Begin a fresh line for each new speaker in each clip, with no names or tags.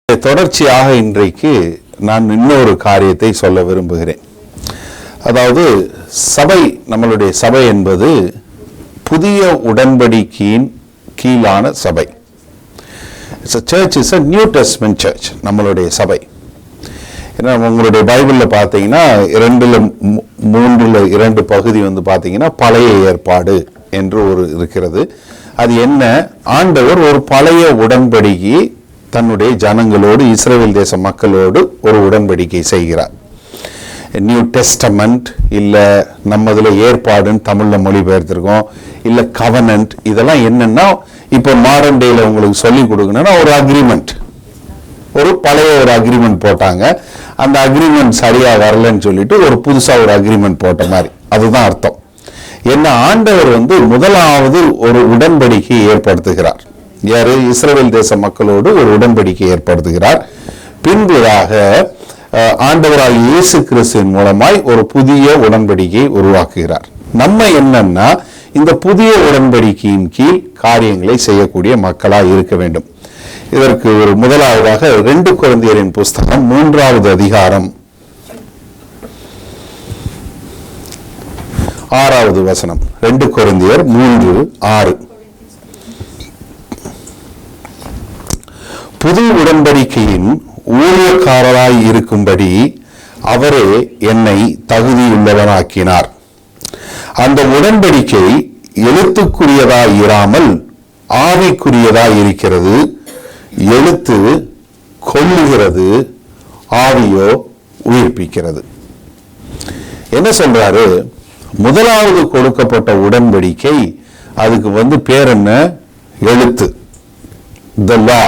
தொடர்ச்சியாக இன்றைக்கு நான் இன்னொரு காரியத்தை சொல்ல விரும்புகிறேன். அதாவது சபை, நம்மளுடைய சபை என்பது புதிய உடன்படிக்கையின் கீழான சபை. Church is a new testament church. நம்மளுடைய சபை ஏன்னா உங்களுடைய பைபிளில் பார்த்தீங்கன்னா 2 பகுதி பார்த்தீங்கன்னா பழைய ஏற்பாடு என்று ஒரு இருக்கிறது. அது என்ன? ஆண்டவர் ஒரு பழைய உடன்படிக்கை தன்னுடைய ஜனங்களோடு, இஸ்ரவேல் தேச மக்களோடு ஒரு உடன்படிக்கை செய்கிறார். நியூ டெஸ்டமெண்ட் இல்லை, நம்மதுல ஏற்பாடுன்னு தமிழில் மொழிபெயர்த்திருக்கோம், இல்லை கவனன்ட். இதெல்லாம் என்னன்னா இப்போ மாடர்ன் டேல உங்களுக்கு சொல்லி கொடுக்கணும்னா ஒரு அக்ரிமெண்ட், ஒரு பழைய ஒரு அக்ரிமெண்ட் போட்டாங்க. அந்த அக்ரிமெண்ட் சரியா வரலன்னு சொல்லிட்டு ஒரு புதுசா ஒரு அக்ரிமெண்ட் போட்ட மாதிரி, அதுதான் அர்த்தம். என்ன, ஆண்டவர் முதலாவது ஒரு உடன்படிக்கை ஏற்படுத்துகிறார். யாரு? இஸ்ரவேல் தேச மக்களோடு ஒரு உடன்படிக்கை ஏற்படுத்துகிறார். பின்புதாக ஆண்டவரால் இயேசு கிறிஸ்துவின் மூலமாய் ஒரு புதிய உடன்படிக்கையை உருவாக்குகிறார். நம்ம என்னன்னா இந்த புதிய உடன்படிக்கையின் கீழ் காரியங்களை செய்யக்கூடிய மக்களாய் இருக்க வேண்டும். இதற்கு ஒரு முதலாவதாக 2 கொரிந்தியரின் புஸ்தகம் 3வது அதிகாரம் 6வது வசனம். 2 கொரிந்தியர் 3:6. புது உடன்படிக்கையின் ஊழியக்காரராய் இருக்கும்படி அவரே என்னை தகுதியுள்ளவனாக்கினார். அந்த உடன்படிக்கை எழுத்துக்குரியதாய் இராமல் ஆவிக்குரியதாய் இருக்கிறது. எழுத்து கொல்லுகிறது, ஆவியோ உயிர்ப்பிக்கிறது. என்ன சொல்றாரு? முதலாவது கொடுக்கப்பட்ட உடன்படிக்கை, அதுக்கு பேர் என்ன? எழுத்து, த லா.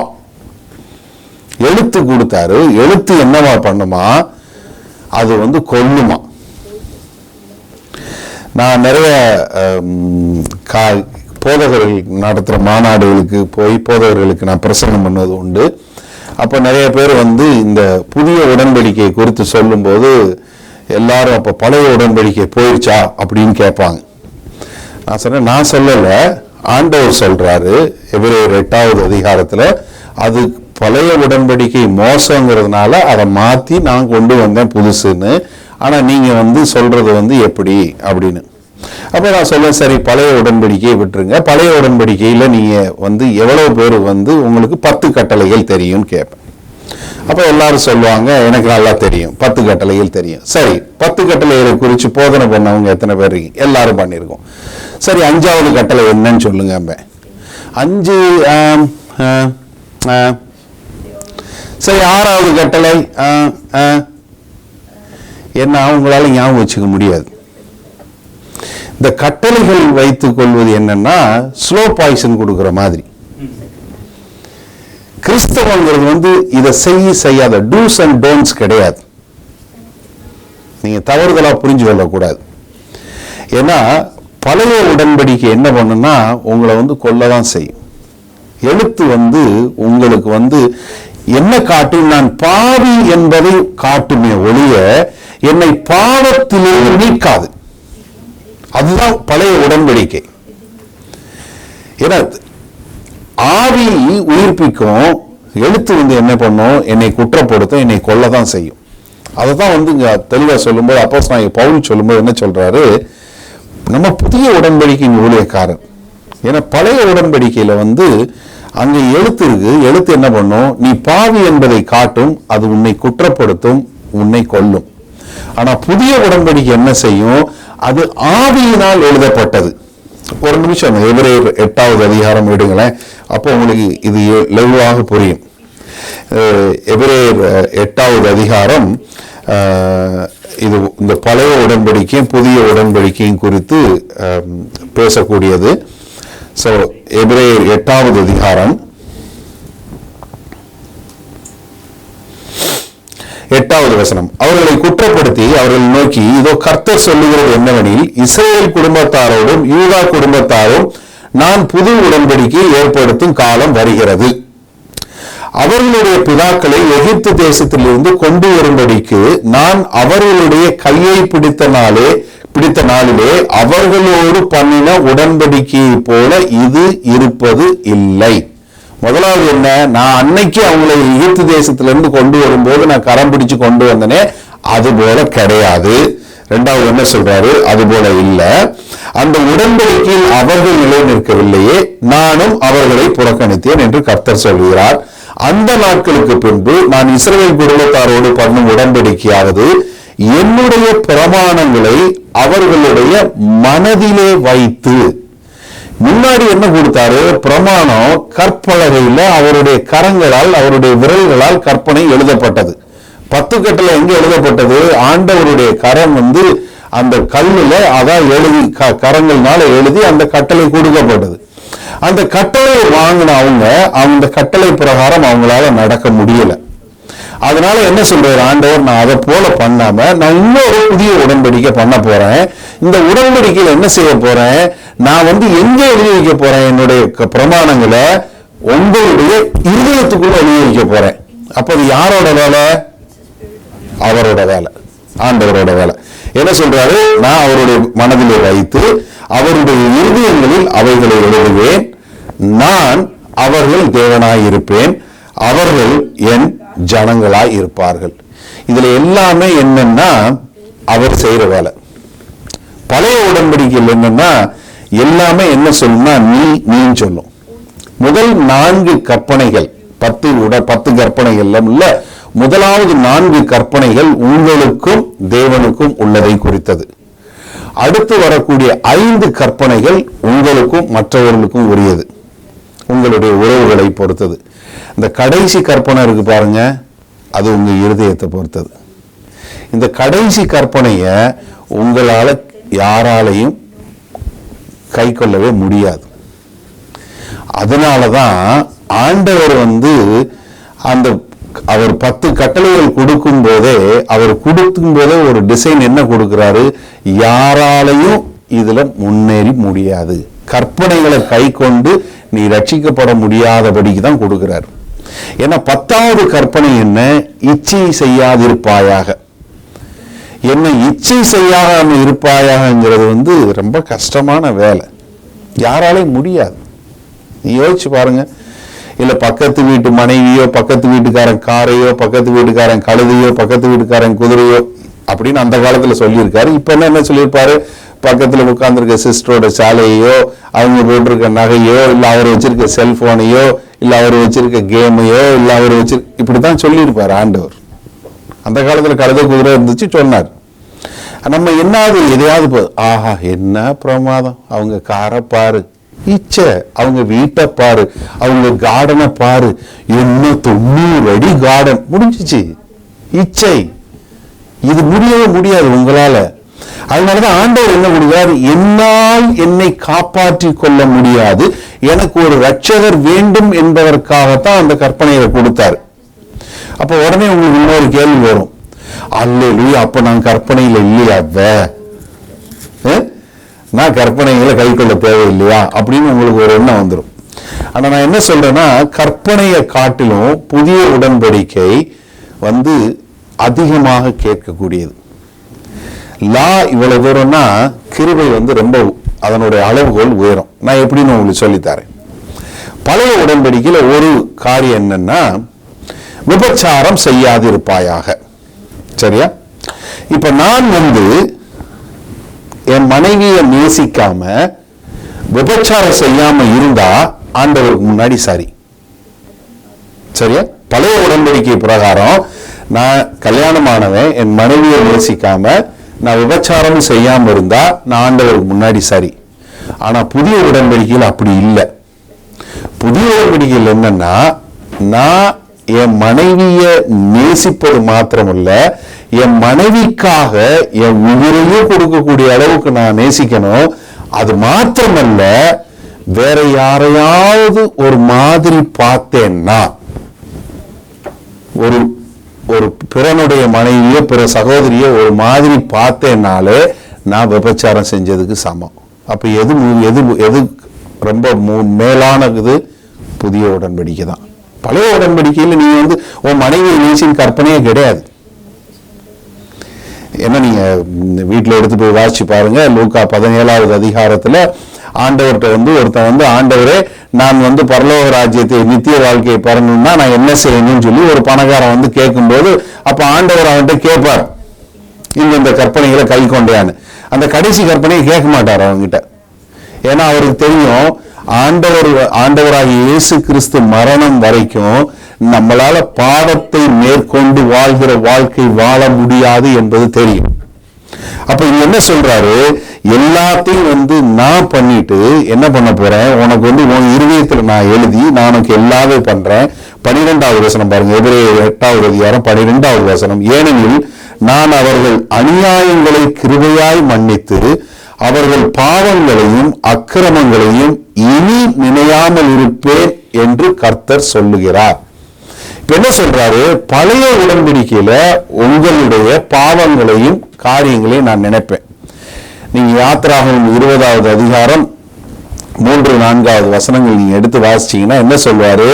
எழுத்து கொடுத்தாரு. எழுத்து என்னவா பண்ணுமா? அது கொல்லுமா. நான் நிறைய போதகர்கள் நடத்துகிற மாநாடுகளுக்கு போய் போதகர்களுக்கு நான் பிரசங்கம் பண்ணுவது உண்டு. அப்போ நிறைய பேர் இந்த புதிய உடன்படிக்கை குறித்து சொல்லும்போது எல்லாரும் அப்போ பழைய உடன்படிக்கை போயிடுச்சா அப்படின்னு கேட்பாங்க. நான் சொன்னேன், நான் சொல்லலை, ஆண்டவர் சொல்றாரு எபிரேயர் 8வது அதிகாரத்தில். அது பழைய உடன்படிக்கை மோசங்கிறதுனால அதை மாற்றி நான் கொண்டு வந்தேன் புதுசுன்னு. ஆனால் நீங்கள் சொல்றது எப்படி அப்படின்னு. அப்போ நான் சொல்ல, சரி பழைய உடன்படிக்கையை விட்டுருங்க. பழைய உடன்படிக்கையில் நீங்கள் எவ்வளவு பேர் உங்களுக்கு 10 கட்டளைகள் தெரியும்னு கேட்பேன். அப்போ எல்லாரும் சொல்லுவாங்க, எனக்கு நல்லா தெரியும், 10 கட்டளைகள் தெரியும். சரி, 10 கட்டளைகளை குறித்து போதனை பண்ணவங்க எத்தனை பேர் இருக்கீங்க? எல்லாரும் பண்ணியிருக்கோம். சரி, 5வது கட்டளை என்னன்னு சொல்லுங்க. 5. சரி, 6வது கட்டளை என்ன? அவங்களால ஞாபகம் வச்சுக்க முடியாது. இந்த கட்டளைகள் வைத்துக் கொள்வது என்னன்னா ஸ்லோ பாய்சன் கொடுக்கிற மாதிரி. கிறிஸ்தவங்கிறது இதை செய்யாத டூஸ் அண்ட் டோன்ட்ஸ் கிடையாது. நீங்க தவறுதலா புரிஞ்சு கொள்ளக்கூடாது. ஏன்னா பழைய உடன்படிக்கை என்ன பண்ணுன்னா உங்களை கொல்லதான் செய்யும். எழுத்து உங்களுக்கு என்ன காட்டும்? நான் பாவி என்பதை காட்டுமே ஒழிய என்னை பாவத்திலிருந்து நீக்காது. அதுதான் பழைய உடன்படிக்கை. ஏன்னா ஆவி உயிர்ப்பிக்கும், எழுத்து என்ன பண்ணும்? என்னை குற்றப்படுத்தும், என்னை கொல்லதான் செய்யும். அதைதான் தெளிவாக சொல்லும்போது அப்போஸ்தலனாகிய பவுல் சொல்லும்போது என்ன சொல்றாரு? நம்ம புதிய உடன்படிக்கையின் ஊழியக்காரர். ஏன்னா பழைய உடன்படிக்கையில அங்கே எழுத்து இருக்கு. எழுத்து என்ன பண்ணும்? நீ பாவி என்பதை காட்டும், அது உன்னை குற்றப்படுத்தும், உன்னை கொல்லும். ஆனா புதிய உடன்படிக்கை என்ன செய்யும்? அது ஆவியினால் எழுதப்பட்டது. ஒரு நிமிஷம் எபிரேயர் 8வது அதிகாரம் விடுங்களேன், அப்போ உங்களுக்கு இது லகுவாக புரியும். எபிரேயர் 8வது அதிகாரம் இது இந்த பழைய உடன்படிக்கையும் புதிய உடன்படிக்கையும் குறித்து பேசக்கூடியது. ஸோ எபிரேயர் 8வது அதிகாரம் 8வது வசனம். அவர்களை குற்றப்படுத்தி அவர்கள் நோக்கி, இதோ கர்த்தர் சொல்லுகிறது என்னவெனில், இஸ்ரவேல் குடும்பத்தாரோடும் யூதா குடும்பத்தாரும் நான் புது உடன்படிக்கை ஏற்படுத்தும் காலம் வருகிறது. அவர்களுடைய பிதாக்களை எகிப்து தேசத்திலிருந்து கொண்டு வரும்படிக்கு நான் அவர்களுடைய கையை பிடித்த நாளிலே அவர்களோடு பண்ணின உடன்படிக்கையை போல இது இருப்பது இல்லை. முதலாவது என்ன, நான் அன்னைக்கு அவங்களை எகிப்து தேசத்திலிருந்து கொண்டு வரும்போது நான் கரம் பிடிச்சு கொண்டு வந்தனே, அது போல கிடையாது. இரண்டாவது என்ன சொல்றாரு, அது போல இல்ல, அந்த உடன்படிக்கையில் அவர்கள் நிலை நிற்கவில்லையே, நானும் அவர்களை புறக்கணித்தேன் என்று கர்த்தர் சொல்கிறார். அந்த நாட்களுக்கு பின்பு நான் இஸ்ரவேல் குடும்பத்தாரோடு பண்ணும் உடன்படிக்கையாவது என்னுடைய பிரமாணங்களை அவர்களுடைய மனதிலே வைத்து. முன்னாடி என்ன கொடுத்தாரு, பிரமாணம் கற்பலகையில அவருடைய கரங்களால் அவருடைய விரல்களால் கற்பனை எழுதப்பட்டது. 10 கட்டளை எங்க எழுதப்பட்டது, ஆண்டவருடைய கரம் அந்த கல்லுல அதான் எழுதி கரங்கள்னால எழுதி அந்த கட்டளை கொடுக்கப்பட்டது. அந்த கட்டளையை வாங்கின அவங்க அந்த கட்டளை பிரகாரம் அவங்களால நடக்க முடியல. அதனால என்ன சொல்றாரு ஆண்டவர், நான் அதை போல பண்ணாம நான் இன்னொரு புதிய உடன்படிக்கை பண்ண போறேன். இந்த உடன்படிக்கையில என்ன செய்ய போறேன், நான் எங்க எழுதி வைக்க போறேன், என்னுடைய பிரமாணங்களை உங்களுடைய இருதயத்துக்குள்ள எழுதி வைக்க போறேன். அப்ப அது யாரோட வேலை, அவரோட வேலை, ஆண்டவரோட வேலை. என்ன சொல்றாரு, நான் அவருடைய மனதிலே வைத்து அவருடைய இருதயங்களில் அவைகளை எழுதுவேன், நான் அவர்கள் தேவனாய் இருப்பேன், அவர்கள் என் ஜனங்களாய் இருப்பார்கள். இதுல எல்லாமே என்னன்னா அவர் செய்யற வேலை. பழைய உடன்படிக்கையில் என்னன்னா எல்லாமே என்ன சொல்லும்னா நீ சொல்லும். முதல் 4 கற்பனைகள் 10 கற்பனைகள்ல உள்ள முதலாவது 4 கற்பனைகள் உங்களுக்கும் தேவனுக்கும் உள்ளதை குறித்தது. அடுத்து வரக்கூடிய 5 கற்பனைகள் உங்களுக்கும் மற்றவர்களுக்கும் உரியது, உங்களுடைய உறவுகளை பொறுத்தது. இந்த கடைசி கற்பனை இருக்கு பாருங்க, அது உங்க இருதயத்தை பொறுத்தது. இந்த கடைசி கற்பனைய உங்களால யாராலையும் கை கொள்ளவே முடியாது. அதனாலதான் ஆண்டவர் அந்த அவர் 10 கட்டளைகள் கொடுக்கும் போதே ஒரு டிசைன் என்ன கொடுக்கிறாரு, யாராலையும் இதுல முன்னேறி முடியாது, கற்பனைகளை கை கொண்டு நீ ரட்சிக்கப்பட முடியாதபடிக்கு தான் கொடுக்கிறார். ஏன்னா 10வது கற்பனை என்ன, இச்சை செய்யாதிருப்பாயாக. என்ன இச்சை செய்யாம இருப்பாயாங்கிறது ரொம்ப கஷ்டமான வேலை, யாராலையும் முடியாது. நீ யோசிச்சு பாருங்க. இல்ல பக்கத்து வீட்டு மனைவியோ, பக்கத்து வீட்டுக்காரன் காரையோ, பக்கத்து வீட்டுக்காரன் கழுதையோ, பக்கத்து வீட்டுக்காரன் குதிரையோ அப்படின்னு அந்த காலத்துல சொல்லியிருக்காரு. இப்ப என்ன சொல்லியிருப்பாரு, பக்கத்துல உட்கார்ந்துருக்க சிஸ்டரோட சாலையோ, அவங்க போட்டிருக்க நகையோ, இல்ல அவர் வச்சிருக்க செல்போனையோ, இல்ல அவர் வச்சிருக்க கேமையோ, இல்ல அவர் இப்படித்தான் சொல்லியிருப்பாரு ஆண்டவர். அந்த காலத்துல கழுதை குதிரை இருந்துச்சு சொன்னார். நம்ம என்னாவது எதையாவது ஆஹா என்ன பிரமாதம், அவங்க காரை பாரு, இச்சை, அவங்க வீட்டை பாரு, அவங்க கார்டனை பாரு, என்ன 90 அடி கார்டன், முடிஞ்சிச்சு. இச்சை இது முடியவே முடியாது உங்களால. அதனாலதான் ஆண்டவர் என்ன கொடுக்கிறார், என்னால் என்னை காப்பாற்றி கொள்ள முடியாது, எனக்கு ஒரு ரட்சகர் வேண்டும் என்பதற்காகத்தான் அந்த கற்பனையை கொடுத்தாரு. அப்ப உடனே உங்களுக்கு இன்னொரு கேள்வி வரும், அல்லேலூயா, அப்ப நான் கற்பனையில இல்லையா, நான் கற்பனைகளை கை கொள்ள தேவையில்லையா அப்படின்னு உங்களுக்கு ஒரு எண்ணம் வந்துடும். ஆனா நான் என்ன சொல்றேன்னா, கற்பனையை காட்டிலும் புதிய உடன்படிக்கை அதிகமாக கேட்கக்கூடியது. லா இவ்வளவு தூரம்னா கிருபை ரொம்ப அதனுடைய அளவுகோல் உயரும். நான் எப்படின்னு உங்களுக்கு சொல்லித்தரேன். பழைய உடன்படிக்கையில ஒரு காரியம் என்னன்னா, விபச்சாரம் செய்யாதிருப்பாயாக. சரியா? இப்ப நான் என் மனைவியை நேசிக்காம விபச்சாரம் செய்யாம இருந்தா ஆண்டவருக்கு முன்னாடி சரி. சரியா? பழைய உடன்படிக்கை பிரகாரம் நான் கல்யாணமானவன் என் மனைவியை நேசிக்காம நான் விபச்சாரம் செய்யாம இருந்தா நான் ஆண்டவருக்கு முன்னாடி சரி. ஆனா புதிய உடன்படிக்கையில் அப்படி இல்லை. புதிய உடன்படிக்கையில் என்னன்னா, நான் என் மனைவிய நேசிப்பது மாத்திரமல்ல, என் மனைவிக்காக என் உயிரையே கொடுக்கக்கூடிய அளவுக்கு நான் நேசிக்கணும். அது மாத்திரமல்ல, வேற யாரையாவது ஒரு மாதிரி பார்த்தேன்னா, ஒரு ஒரு பிறனுடைய மனைவியோ பிற சகோதரியோ ஒரு மாதிரி பார்த்தேன்னாலே நான் விபச்சாரம் செஞ்சதுக்கு சமம். அப்ப எது எது எது ரொம்ப மேலானது? புதிய உடன்படிக்கை தான். பழைய உடன்படிக்கையில் நீங்க உன் மனைவி நேசின் கற்பனையே கிடையாது. ஏன்னா நீங்க வீட்டுல எடுத்து போய் வாசிச்சு பாருங்க. லூக்கா 17வது அதிகாரத்துல ஆண்டவர்கிட்ட ஒருத்தன் ஆண்டவரே நான் வந்து பரலோக ராஜ்யத்தை நித்திய வாழ்க்கையை பெறணும்னா நான் என்ன செய்யணும்னு சொல்லி ஒரு பணக்காரன் வந்து கேட்கும்போது அப்ப ஆண்டவர் அவன்கிட்ட கேட்பார், இந்த கற்பனைகளை கை கொண்டையான்னு. அந்த கடைசி கற்பனையை கேட்க மாட்டார் அவங்ககிட்ட. ஏன்னா அவருக்கு தெரியும் ஆண்டவராகிய இயேசு கிறிஸ்து மரணம் வரைக்கும் நம்மளால பாவத்தை மேற்கொண்டு வாழ்கிற வாழ்க்கை வாழ முடியாது என்பது தெரியும். அப்ப இங்க என்ன சொல்றாரு, எல்லாத்தையும் வந்து நான் பண்ணிட்டு என்ன பண்ண போறேன், உனக்கு வந்து உன் இருதயத்துல நான் எழுதி நான் உனக்கு எல்லாமே பண்றேன். 12வது வசனம் பாருங்க, எபிரேயர் 8வது அதிகாரம் 12வது வசனம். ஏனெனில் நான் அவர்கள் அநியாயங்களை கிருபையாய் மன்னித்து அவர்கள் பாவங்களையும் அக்கிரமங்களையும் இனி நினையாமல் இருப்பேன் என்று கர்த்தர் சொல்லுகிறார். இப்ப என்ன சொல்றாரு, பழைய உடன்படிக்கையில உங்களுடைய பாவங்களையும் காரியங்களையும் நான் நினைப்பேன். நீங்க யாத்திராகமம் 20வது அதிகாரம் 3-4 வசனங்கள் நீங்க எடுத்து வாசிச்சீங்கன்னா என்ன சொல்வாரு,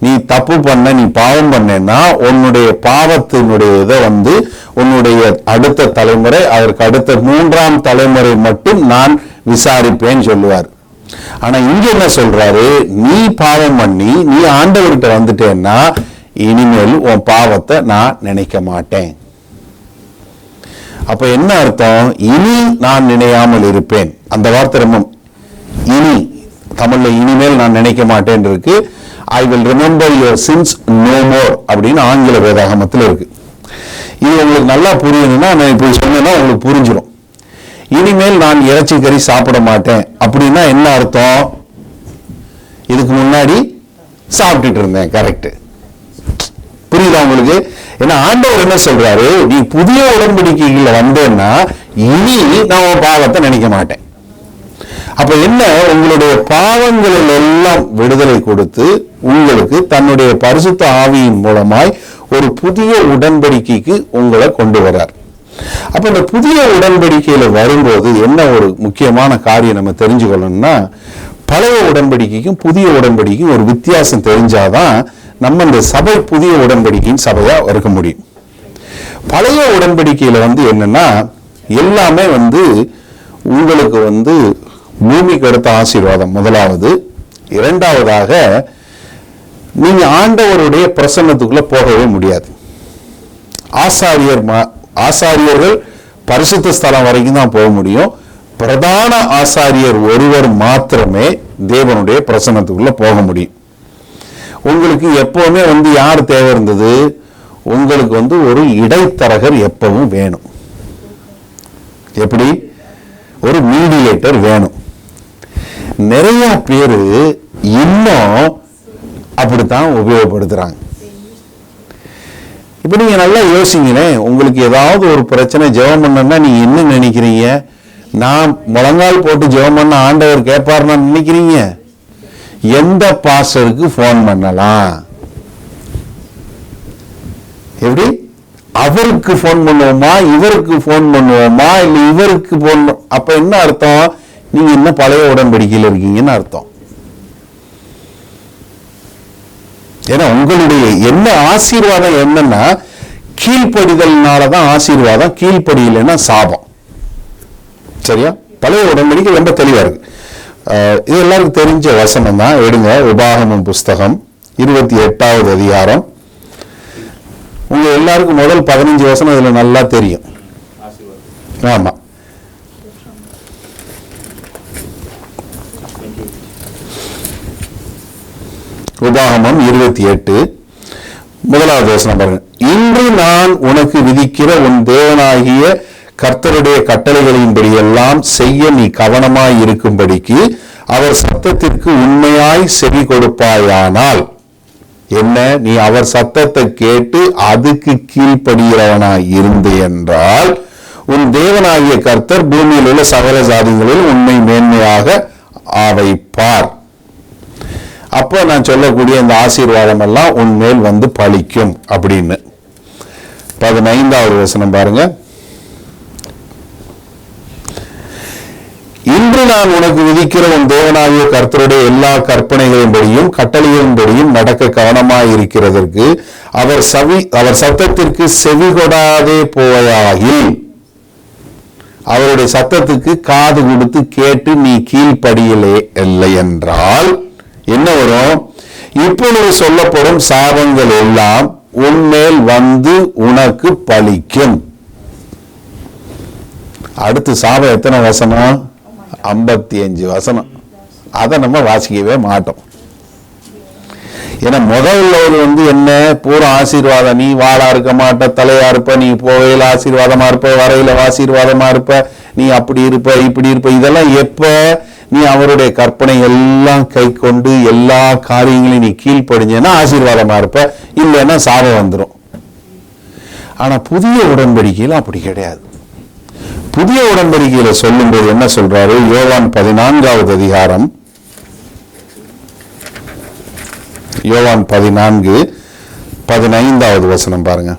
நீ தப்பு பண்ண, நீ பாவம் பண்ணேன்னா உன்னுடைய பாவத்தினுடைய இதை வந்து உன்னுடைய அடுத்த தலைமுறை, அதற்கு அடுத்த 3ஆம் தலைமுறை மட்டும் நான் விசாரிப்பேன்னு சொல்லுவார். ஆனா இங்க என்ன சொல்றாரு, நீ பாவம் பண்ணி நீ ஆண்டவர்கிட்ட வந்துட்டேன்னா இனிமேல் உன் பாவத்தை நான் நினைக்க மாட்டேன். அப்ப என்ன அர்த்தம், இனி நான் நினையாமல் இருப்பேன். அந்த வார்த்தை ரொம்ப இனி, தமிழ்ல இனிமேல் நான் நினைக்க மாட்டேன் இருக்கு. I will remember your sins no more அப்படின்னு ஆங்கில வேதாகமத்தில் இருக்கு. இது உங்களுக்கு நல்லா புரியணும்னா நான் இப்படி சொன்னேன்னா உங்களுக்கு புரிஞ்சிடும். இனிமேல் நான் இறைச்சி கறி சாப்பிட மாட்டேன் அப்படின்னா என்ன அர்த்தம், இதுக்கு முன்னாடி சாப்பிட்டுட்டு இருந்தேன். கரெக்ட், புரியுதா உங்களுக்கு? ஏன்னா ஆண்டவர் என்ன சொல்றாரு, நீ புதிய உடன்படிக்கைகள்ல வந்தேன்னா இனி நான் உன் பாவத்தை நினைக்க மாட்டேன். அப்ப என்ன, உங்களுடைய பாவங்களில் எல்லாம் விடுதலை கொடுத்து உங்களுக்கு தன்னுடைய பரிசுத்த ஆவியின் மூலமாய் ஒரு புதிய உடன்படிக்கைக்கு உங்களை கொண்டு வர்றார். அப்ப இந்த புதிய உடன்படிக்கையில வரும்போது என்ன ஒரு முக்கியமான காரியம் நம்ம தெரிஞ்சுக்கணும்னா, பழைய உடன்படிக்கைக்கும் புதிய உடன்படிக்கைக்கும் ஒரு வித்தியாசம் தெரிஞ்சாதான் நம்ம இந்த சபை புதிய உடன்படிக்கையின் சபையா இருக்க முடியும். பழைய உடன்படிக்கையில வந்து என்னன்னா எல்லாமே வந்து உங்களுக்கு வந்து பூமிக்கு அடுத்த ஆசீர்வாதம் முதலாவது. இரண்டாவதாக நீங்க ஆண்டவருடைய பிரசன்னத்துக்குள்ள போகவே முடியாது. ஆசாரியர்கள் பரிசுத்த ஸ்தலம் வரைக்கும் தான் போக முடியும். பிரதான ஆசாரியர் ஒருவர் மாத்திரமே தேவனுடைய பிரசன்னத்துக்குள்ள போக முடியும். உங்களுக்கு எப்பவுமே வந்து யார் தேவை இருந்தது, உங்களுக்கு வந்து ஒரு இடைத்தரகர் எப்பவும் வேணும். எப்படி, ஒரு மீடியேட்டர் வேணும். நிறைய பேரு இன்னும் அப்படித்தான் உபயோகப்படுத்துறாங்க. இப்ப நீங்க நல்லா யோசிங்களேன், உங்களுக்கு ஏதாவது ஒரு பிரச்சனை ஜெபம் பண்ணா நீங்க என்ன நினைக்கிறீங்க, நான் முழங்கால் போட்டு ஜெபம் பண்ண ஆண்டவர் கேட்பாருன்னு நினைக்கிறீங்க? எந்த பாஸ்டருக்கு போன் பண்ணலாம், எப்படி அவருக்கு போன் பண்ணுவோமா, இவருக்கு போன் பண்ணுவோமா, இல்ல இவருக்கு போன்? அப்ப என்ன அர்த்தம், நீங்க என்ன பழைய உடன்படிக்கையில் இருக்கீங்கன்னு அர்த்தம். ஏன்னா உங்களுடைய என்ன ஆசீர்வாதம் என்னன்னா, கீழ்ப்படிதல்னாலதான் ஆசீர்வாதம், கீழ்ப்படியலைன்னா சாபம். சரியா? பழைய உடன்படிக்கை ரொம்ப தெளிவா இருக்கு. இது எல்லாருக்கும் தெரிஞ்ச வசனம் தான். எடுங்க, உபாகமம் புஸ்தகம் 28வது அதிகாரம். உங்க எல்லாருக்கும் முதல் 15 வசனம் இதுல நல்லா தெரியும். ஆமா, உபாகமம் 28 முதலாவது வசனம் பாருங்க. இன்று நான் உனக்கு விதிக்கிற உன் தேவனாகிய கர்த்தருடைய கட்டளைகளின்படி எல்லாம் செய்ய நீ கவனமாய் இருக்கும்படிக்கு அவர் சத்தத்திற்கு உண்மையாய் செவி கொடுப்பாயானால், என்ன, நீ அவர் சத்தத்தை கேட்டு அதுக்கு கீழ்ப்படுகிறவனாய் இருந்து என்றால் உன் தேவனாகிய கர்த்தர் பூமியில் உள்ள சகல ஜாதிகளில் உண்மை மேன்மையாக ஆவைப்பார். அப்போ நான் சொல்லக்கூடிய இந்த ஆசீர்வாதம் எல்லாம் உன்மேல் வந்து பலிக்கும் அப்படின்னு. 15வது வசனம் பாருங்க. இன்று நான் உனக்கு விதிக்கிற உன் தேவனாகிய கர்த்தருடைய எல்லா கற்பனைகளின்படியும் கட்டளைகளின்படியும் நடக்க கவனமாய் இருக்கிறதற்கு அவர் சத்தத்திற்கு செவி கொடாதே போவதாகில், அவருடைய சத்தத்துக்கு காது கொடுத்து கேட்டு நீ கீழ்ப்படியலே இல்லை என்றால் என்ன வரும்? இப்பொழுது சொல்லப்படும் சாபங்கள் எல்லாம் உன்மேல் வந்து உனக்கு பலிக்கும். அடுத்து சாபம் எத்தனை வசனம்? 55 வசனம். அதை நம்ம வாசிக்கவே மாட்டோம். ஏன்னா முதல்ல என்ன? பூரா ஆசீர்வாதம். நீ வாளா இருக்க மாட்ட, தலையா இருப்ப, நீ போகையில ஆசீர்வாதமா இருப்ப, வரையில ஆசீர்வாதமா இருப்ப, நீ அப்படி இருப்ப இப்படி இருப்ப. இதெல்லாம் எப்ப நீ அவருடைய கற்பனை எல்லாம் கை கொண்டு எல்லா காரியங்களையும் நீ கீழ்ப்படிஞ்சேன்னா ஆசீர்வாதமா இருப்ப, இல்லைன்னா சாபம் வந்துடும். ஆனா புதிய உடன்படிக்கையில அப்படி கிடையாது. புதிய உடன்படிக்கையில சொல்லும்போது என்ன சொல்றாரு? யோவான் 14வது அதிகாரம், யோவான் 14:15 வசனம் பாருங்க.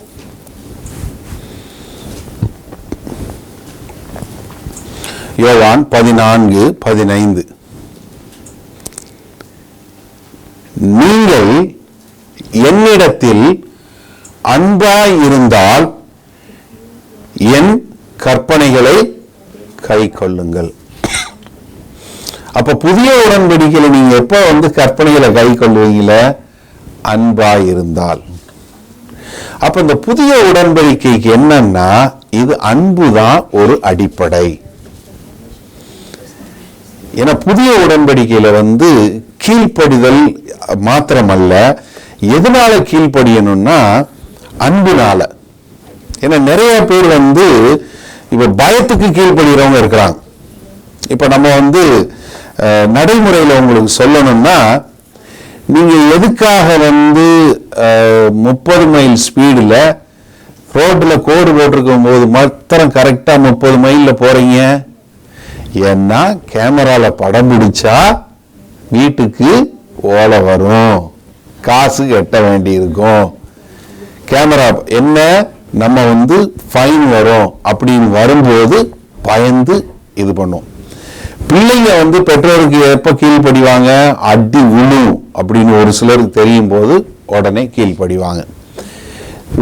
யோவான் 14:15 நீங்கள் என்னிடத்தில் அன்பாய் இருந்தால் என் கற்பனைகளை கை கொள்ளுங்கள். அப்ப புதிய உடன்படிக்கையில நீங்க எப்ப கற்பனைகளை கை கொள்வீங்கள? அன்பாய் இருந்தால். அப்ப இந்த புதிய உடன்படிக்கைக்கு என்னன்னா, இது அன்புதான் ஒரு அடிப்படை. ஏன்னா புதிய உடன்படிக்கையில கீழ்ப்படிதல் மாத்திரமல்ல, எதனால கீழ்ப்படியணும்னா அன்புனால. ஏன்னா நிறைய பேர் இப்ப பயத்துக்கு கீழ்ப்படுகிறவங்க இருக்கிறாங்க. இப்ப நம்ம நடைமுறையில உங்களுக்கு சொல்லணும்னா, நீங்க எதுக்காக 30 மைல் ஸ்பீடுல ரோட்ல கோடு போட்டிருக்கும் போது மாத்திரம் கரெக்டா 30 மைல்ல போறீங்க? ஏன்னா கேமரால படம் பிடிச்சா வீட்டுக்கு ஓலை வரும், காசு கட்ட வேண்டி இருக்கும். கேமரா என்ன, நம்ம ஃபைன் வரும் அப்படின்னு வரும்போது பயந்து இது பண்ணும். பிள்ளைங்க பெற்றோருக்கு எப்ப கீழ்ப்படிவாங்க? அடி விழும் அப்படின்னு ஒரு சிலருக்கு தெரியும் போது உடனே கீழ்ப்படிவாங்க.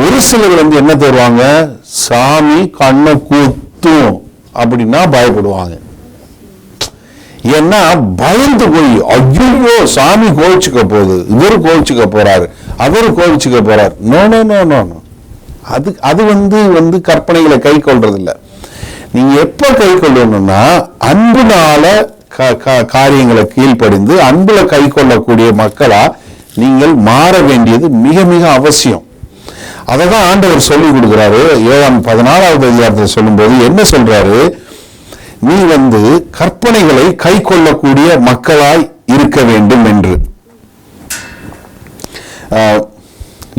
ஒரு சிலர் என்ன தருவாங்க? சாமி கண்ணை குத்தும் அப்படின்னா பயப்படுவாங்க. ஏன்னா பயந்து போய், ஐயோ சாமி கோவிச்சுக்க போகுது, இவரு கோவிச்சுக்க போறாரு, அவரு கோவிச்சுக்க போறாரு. No no no no no. அது கற்பனைகளை கை கொள்றது இல்லை. நீங்க எப்ப கை கொள்ளணும்னா அன்புனால காரியங்களை கீழ்ப்படிந்து அன்புல கை கொள்ளக்கூடிய மக்களா நீங்கள் மாற வேண்டியது மிக மிக அவசியம். அததான் ஆண்டவர் சொல்லி கொடுக்கிறாரு. யோவான் 14வது அதிகாரத்தில் சொல்லும்போது என்ன சொல்றாரு? நீ கற்பனைகளை கை கொள்ளக்கூடிய மக்களாய் இருக்க வேண்டும் என்று.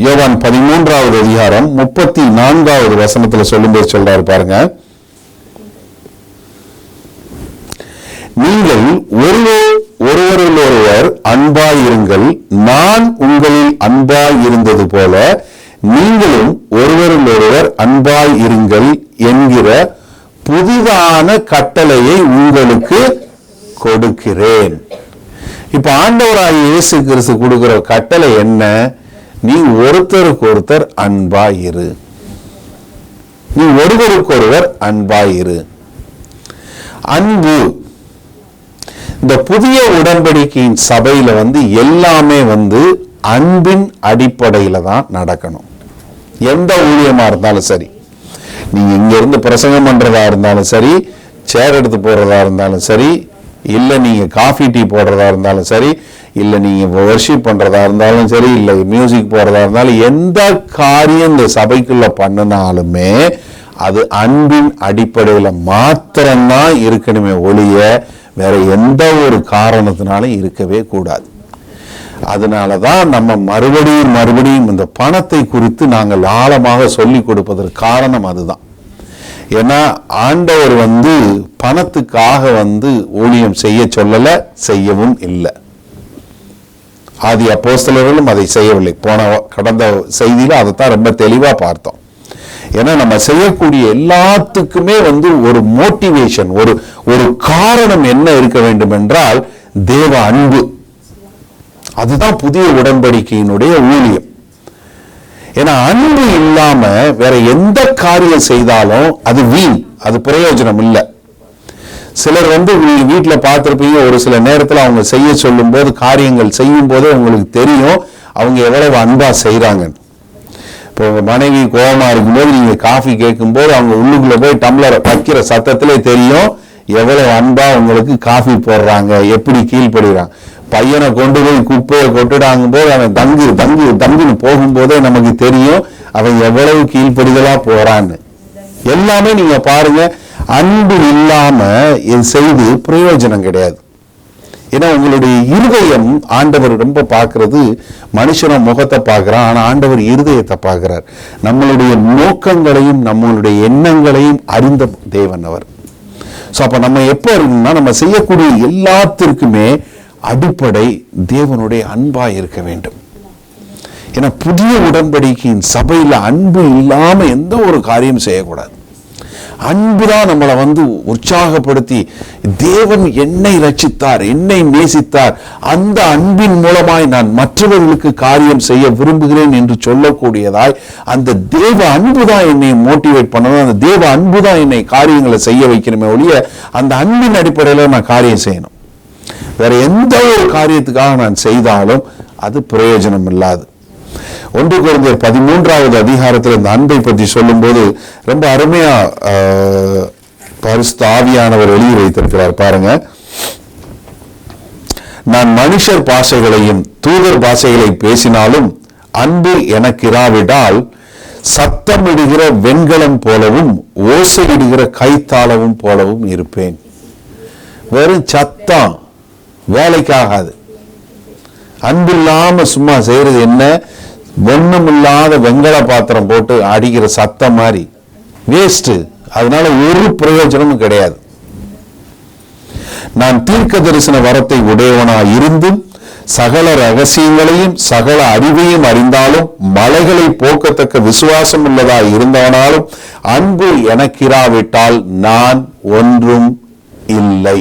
யோவான் 13வது அதிகாரம் 34வது வசனத்துல சொல்லும்போது சொல்றாரு பாருங்க. நீங்கள் ஒருவரில் ஒருவர் அன்பாயிருங்கள், நான் உங்களில் அன்பாய் இருந்தது போல நீங்களும் ஒருவரில் ஒருவர் அன்பாய் இருங்கள் என்கிற புதிதான கட்டளையை உங்களுக்கு கொடுக்கிறேன். இப்ப ஆண்டவராகிய இயேசு கிறிஸ்து கொடுக்கிற கட்டளை என்ன? நீ ஒருத்தருக்கு ஒருத்தர் அன்பாயிரு, நீ ஒருவருக்கு ஒருவர் அன்பாயிரு. அன்பு இந்த புதிய உடன்படிக்கையின் சபையில எல்லாமே அன்பின் அடிப்படையில தான் நடக்கணும். எந்த ஊழியமா இருந்தாலும் சரி, நீங்க இங்க இருந்து பிரசங்கம் பண்றதா இருந்தாலும் சரி, சேர் எடுத்து போடுறதா இருந்தாலும் சரி, இல்ல நீங்க காஃபி டீ போடுறதா இருந்தாலும் சரி, இல்ல நீங்க வர்ஷிப் பண்றதா இருந்தாலும் சரி, இல்ல மியூசிக் போடுறதா இருந்தாலும், எந்த காரியம் இந்த சபைக்குள்ள பண்ணினாலுமே அது அன்பின் அடிப்படையில மாத்திரம்தான் இருக்கணுமே ஒழிய வேற எந்த ஒரு காரணத்தினாலும் இருக்கவே கூடாது. அதனாலதான் நம்ம மறுபடியும் இந்த பணத்தை குறித்து நாங்கள் ஆழமாக சொல்லி கொடுப்பதற்கு காரணம் அதுதான். ஏன்னா ஆண்டவர் பணத்துக்காக ஊழியம் செய்ய சொல்லல, செய்யவும் இல்லை. ஆதி அப்போஸ்தலர்களும் அதை செய்யவில்லை. கடந்த செய்தியில அதைத்தான் ரொம்ப தெளிவா பார்த்தோம். ஏன்னா நம்ம செய்யக்கூடிய எல்லாத்துக்குமே ஒரு மோட்டிவேஷன், ஒரு காரணம் என்ன இருக்க வேண்டும் என்றால் தேவ அன்பு. அதுதான் புதிய உடன்படிக்கையினுடைய ஊழியம். ஏன்னா அன்பு இல்லாம வேற எந்த காரியம் செய்தாலும் அது வீண், அது பிரயோஜனம் இல்லை. சிலர் வீட்டில் பார்த்துருப்பீங்க, ஒரு சில நேரத்தில் அவங்க செய்ய சொல்லும் போது, காரியங்கள் செய்யும் போது உங்களுக்கு தெரியும் அவங்க எவ்வளவு அன்பா செய்யறாங்க. இப்போ உங்க மனைவி கோபமா இருக்கும்போது நீங்க காஃபி கேட்கும்போது அவங்க உள்ளுக்குள்ள போய் டம்ளர் வைக்கிற சத்தத்திலே தெரியும் எவ்வளவு அன்பா உங்களுக்கு காஃபி போடுறாங்க, எப்படி கீழ்படுகிறாங்க. பையனை கொண்டு போய் குப்பையை கொட்டுடாங்க போது அவன் தங்குன்னு போகும்போதே நமக்கு தெரியும் அவன் எவ்வளவு கீழ்படிதலா போறான்னு. எல்லாமே நீங்க பாருங்க, அன்பு இல்லாம இது செய்து பிரயோஜனம் கிடையாது. ஏன்னா உங்களுடைய இருதயம் ஆண்டவர் ரொம்ப பார்க்கறது, மனுஷன முகத்தை பார்க்கிறான், ஆனா ஆண்டவர் இருதயத்தை பார்க்கிறார். நம்மளுடைய நோக்கங்களையும் நம்மளுடைய எண்ணங்களையும் அறிந்த தேவன் அவர். ஸோ அப்ப நம்ம எப்ப இருக்கணும்னா, நம்ம செய்யக்கூடிய எல்லாத்திற்குமே அடிப்படை தேவனுடைய அன்பா இருக்க வேண்டும். ஏன்னா புதிய உடன்படிக்கையின் சபையில அன்பு இல்லாம எந்த ஒரு காரியம் செய்யக்கூடாது. அன்புதான் நம்மளை உற்சாகப்படுத்தி, தேவன் என்னை ரட்சித்தார், என்னை நேசித்தார், அந்த அன்பின் மூலமாய் நான் மற்றவர்களுக்கு காரியம் செய்ய விரும்புகிறேன் என்று சொல்லக்கூடியதாய் அந்த தேவ அன்புதான் என்னை மோட்டிவேட் பண்ணணும். அந்த தேவ அன்புதான் என்னை காரியங்களை செய்ய வைக்கணுமே ஒழிய அந்த அன்பின் அடிப்படையில் நான் காரியம் செய்யணும். வேற எந்த ஒரு காரியத்துக்காக நான் செய்தாலும் அது பிரயோஜனம் இல்லாது. 1 கொரிந்தியர் 13வது அதிகாரத்தில் இந்த அன்பை பற்றி சொல்லும் போது ரொம்ப அருமையா பரிசுத்த ஆவியானவர் எழுதி வைத்திருக்கிறார் பாருங்க. நான் மனுஷர் பாஷைகளையும் தூதர் பாஷைகளை பேசினாலும் அன்பு எனக்கு இராவிட்டால் சத்தமிடுகிற வெண்கலம் போலவும் ஓசையிடுகிற கைத்தாளவும் போலவும் இருப்பேன். வெறும் சத்தம் வேலைக்காகாது. அன்பு இல்லாம சும்மா செய்யறது என்ன? ஒண்ணும் இல்லாத வெண்கல பாத்திரம் போட்டு அடிக்கிற சத்தம் மாதிரி வேஸ்ட். அதனால ஒரு பிரயோஜனமும் கிடையாது. நான் தீர்க்க தரிசன வரத்தை உடையவனாய் இருந்தும் சகல ரகசியங்களையும் சகல அறிவையும் அறிந்தாலும் மலைகளை போக்கத்தக்க விசுவாசம் உள்ளதாய் இருந்தவனாலும் அன்பு எனக்கிராவிட்டால் நான் ஒன்றும் இல்லை.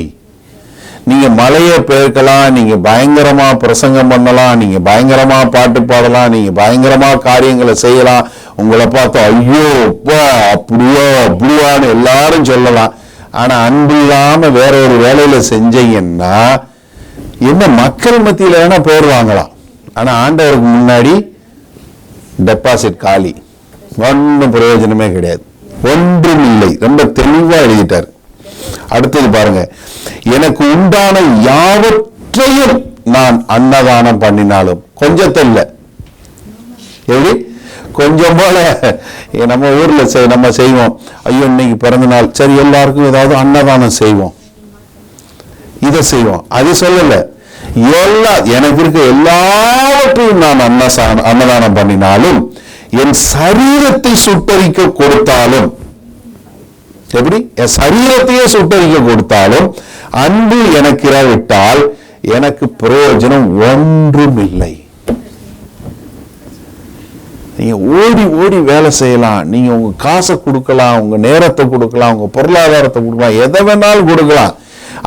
நீங்க மலையை பெருக்கலாம், நீங்க பயங்கரமா பிரசங்கம் பண்ணலாம், நீங்க பயங்கரமா பாட்டு பாடலாம், நீங்க பயங்கரமா காரியங்களை செய்யலாம், உங்களை பார்த்தா ஐயோ அப்பா அப்படியான்னு எல்லாரும் சொல்லலாம். ஆனா அன்பு இல்லாம வேற ஒரு வேலையில செஞ்சீங்கன்னா என்ன, மக்கள் மத்தியில வேணா பேர் வாங்கலாம், ஆனா ஆண்டவருக்கு முன்னாடி டெபாசிட் காலி, ஒன்றும் பிரயோஜனமே கிடையாது, ஒன்றும் இல்லை. ரொம்ப தெளிவா எழுதிட்டார். அடுத்தது பாருங்க, எனக்கு உண்டான யாவற்றையும் நான் அன்னதானம் பண்ணினாலும் கொஞ்சத்தை இல்லை. எப்படி கொஞ்சம் போல நம்ம ஊர்ல நம்ம செய்வோம், ஐயோ இன்னைக்கு பிறந்த நாள், சரி எல்லாருக்கும் ஏதாவது அன்னதானம் செய்வோம், இதை செய்வோம், அது சொல்லல. எனக்கு இருக்க எல்லாவற்றையும் நான் அன்னதானம் பண்ணினாலும் என் சரீரத்தை சுட்டரிக்க கொடுத்தாலும், எப்படி என் சரீரத்தையே சுட்டரிக்க கொடுத்தாலும் அன்பு எனக்கு இராவிட்டால் எனக்கு பிரயோஜனம் ஒன்றும் இல்லை. நீங்க ஓடி ஓடி வேலை செய்யலாம், நீங்க உங்க காசை கொடுக்கலாம், உங்க நேரத்தை கொடுக்கலாம், உங்க பொருளாதாரத்தை கொடுக்கலாம், எதை வேணாலும் கொடுக்கலாம்.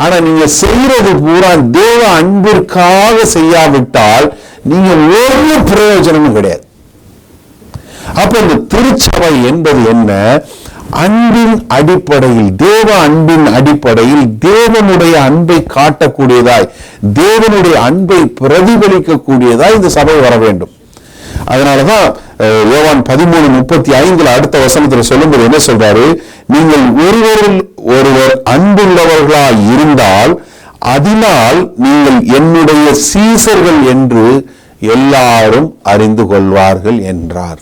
ஆனா நீங்க செய்யறது பூரா தேவ அன்பிற்காக செய்யாவிட்டால் நீங்க ஒரு பிரயோஜனமும் கிடையாது. அப்ப இந்த திருச்சபை என்பது என்ன? அன்பின் அடிப்படையில், தேவ அன்பின் அடிப்படையில் தேவனுடைய அன்பை காட்டக்கூடியதாய், தேவனுடைய அன்பை பிரதிபலிக்கக்கூடியதாய் இந்த சபை வர வேண்டும். அதனாலதான் யோவான் 13:35 அடுத்த வசனத்தில் சொல்லும்போது என்ன சொல்றாரு? நீங்கள் ஒருவரில் ஒருவர் அன்புள்ளவர்களாய் இருந்தால் அதனால் நீங்கள் என்னுடைய சீசர்கள் என்று எல்லாரும் அறிந்து கொள்வார்கள் என்றார்.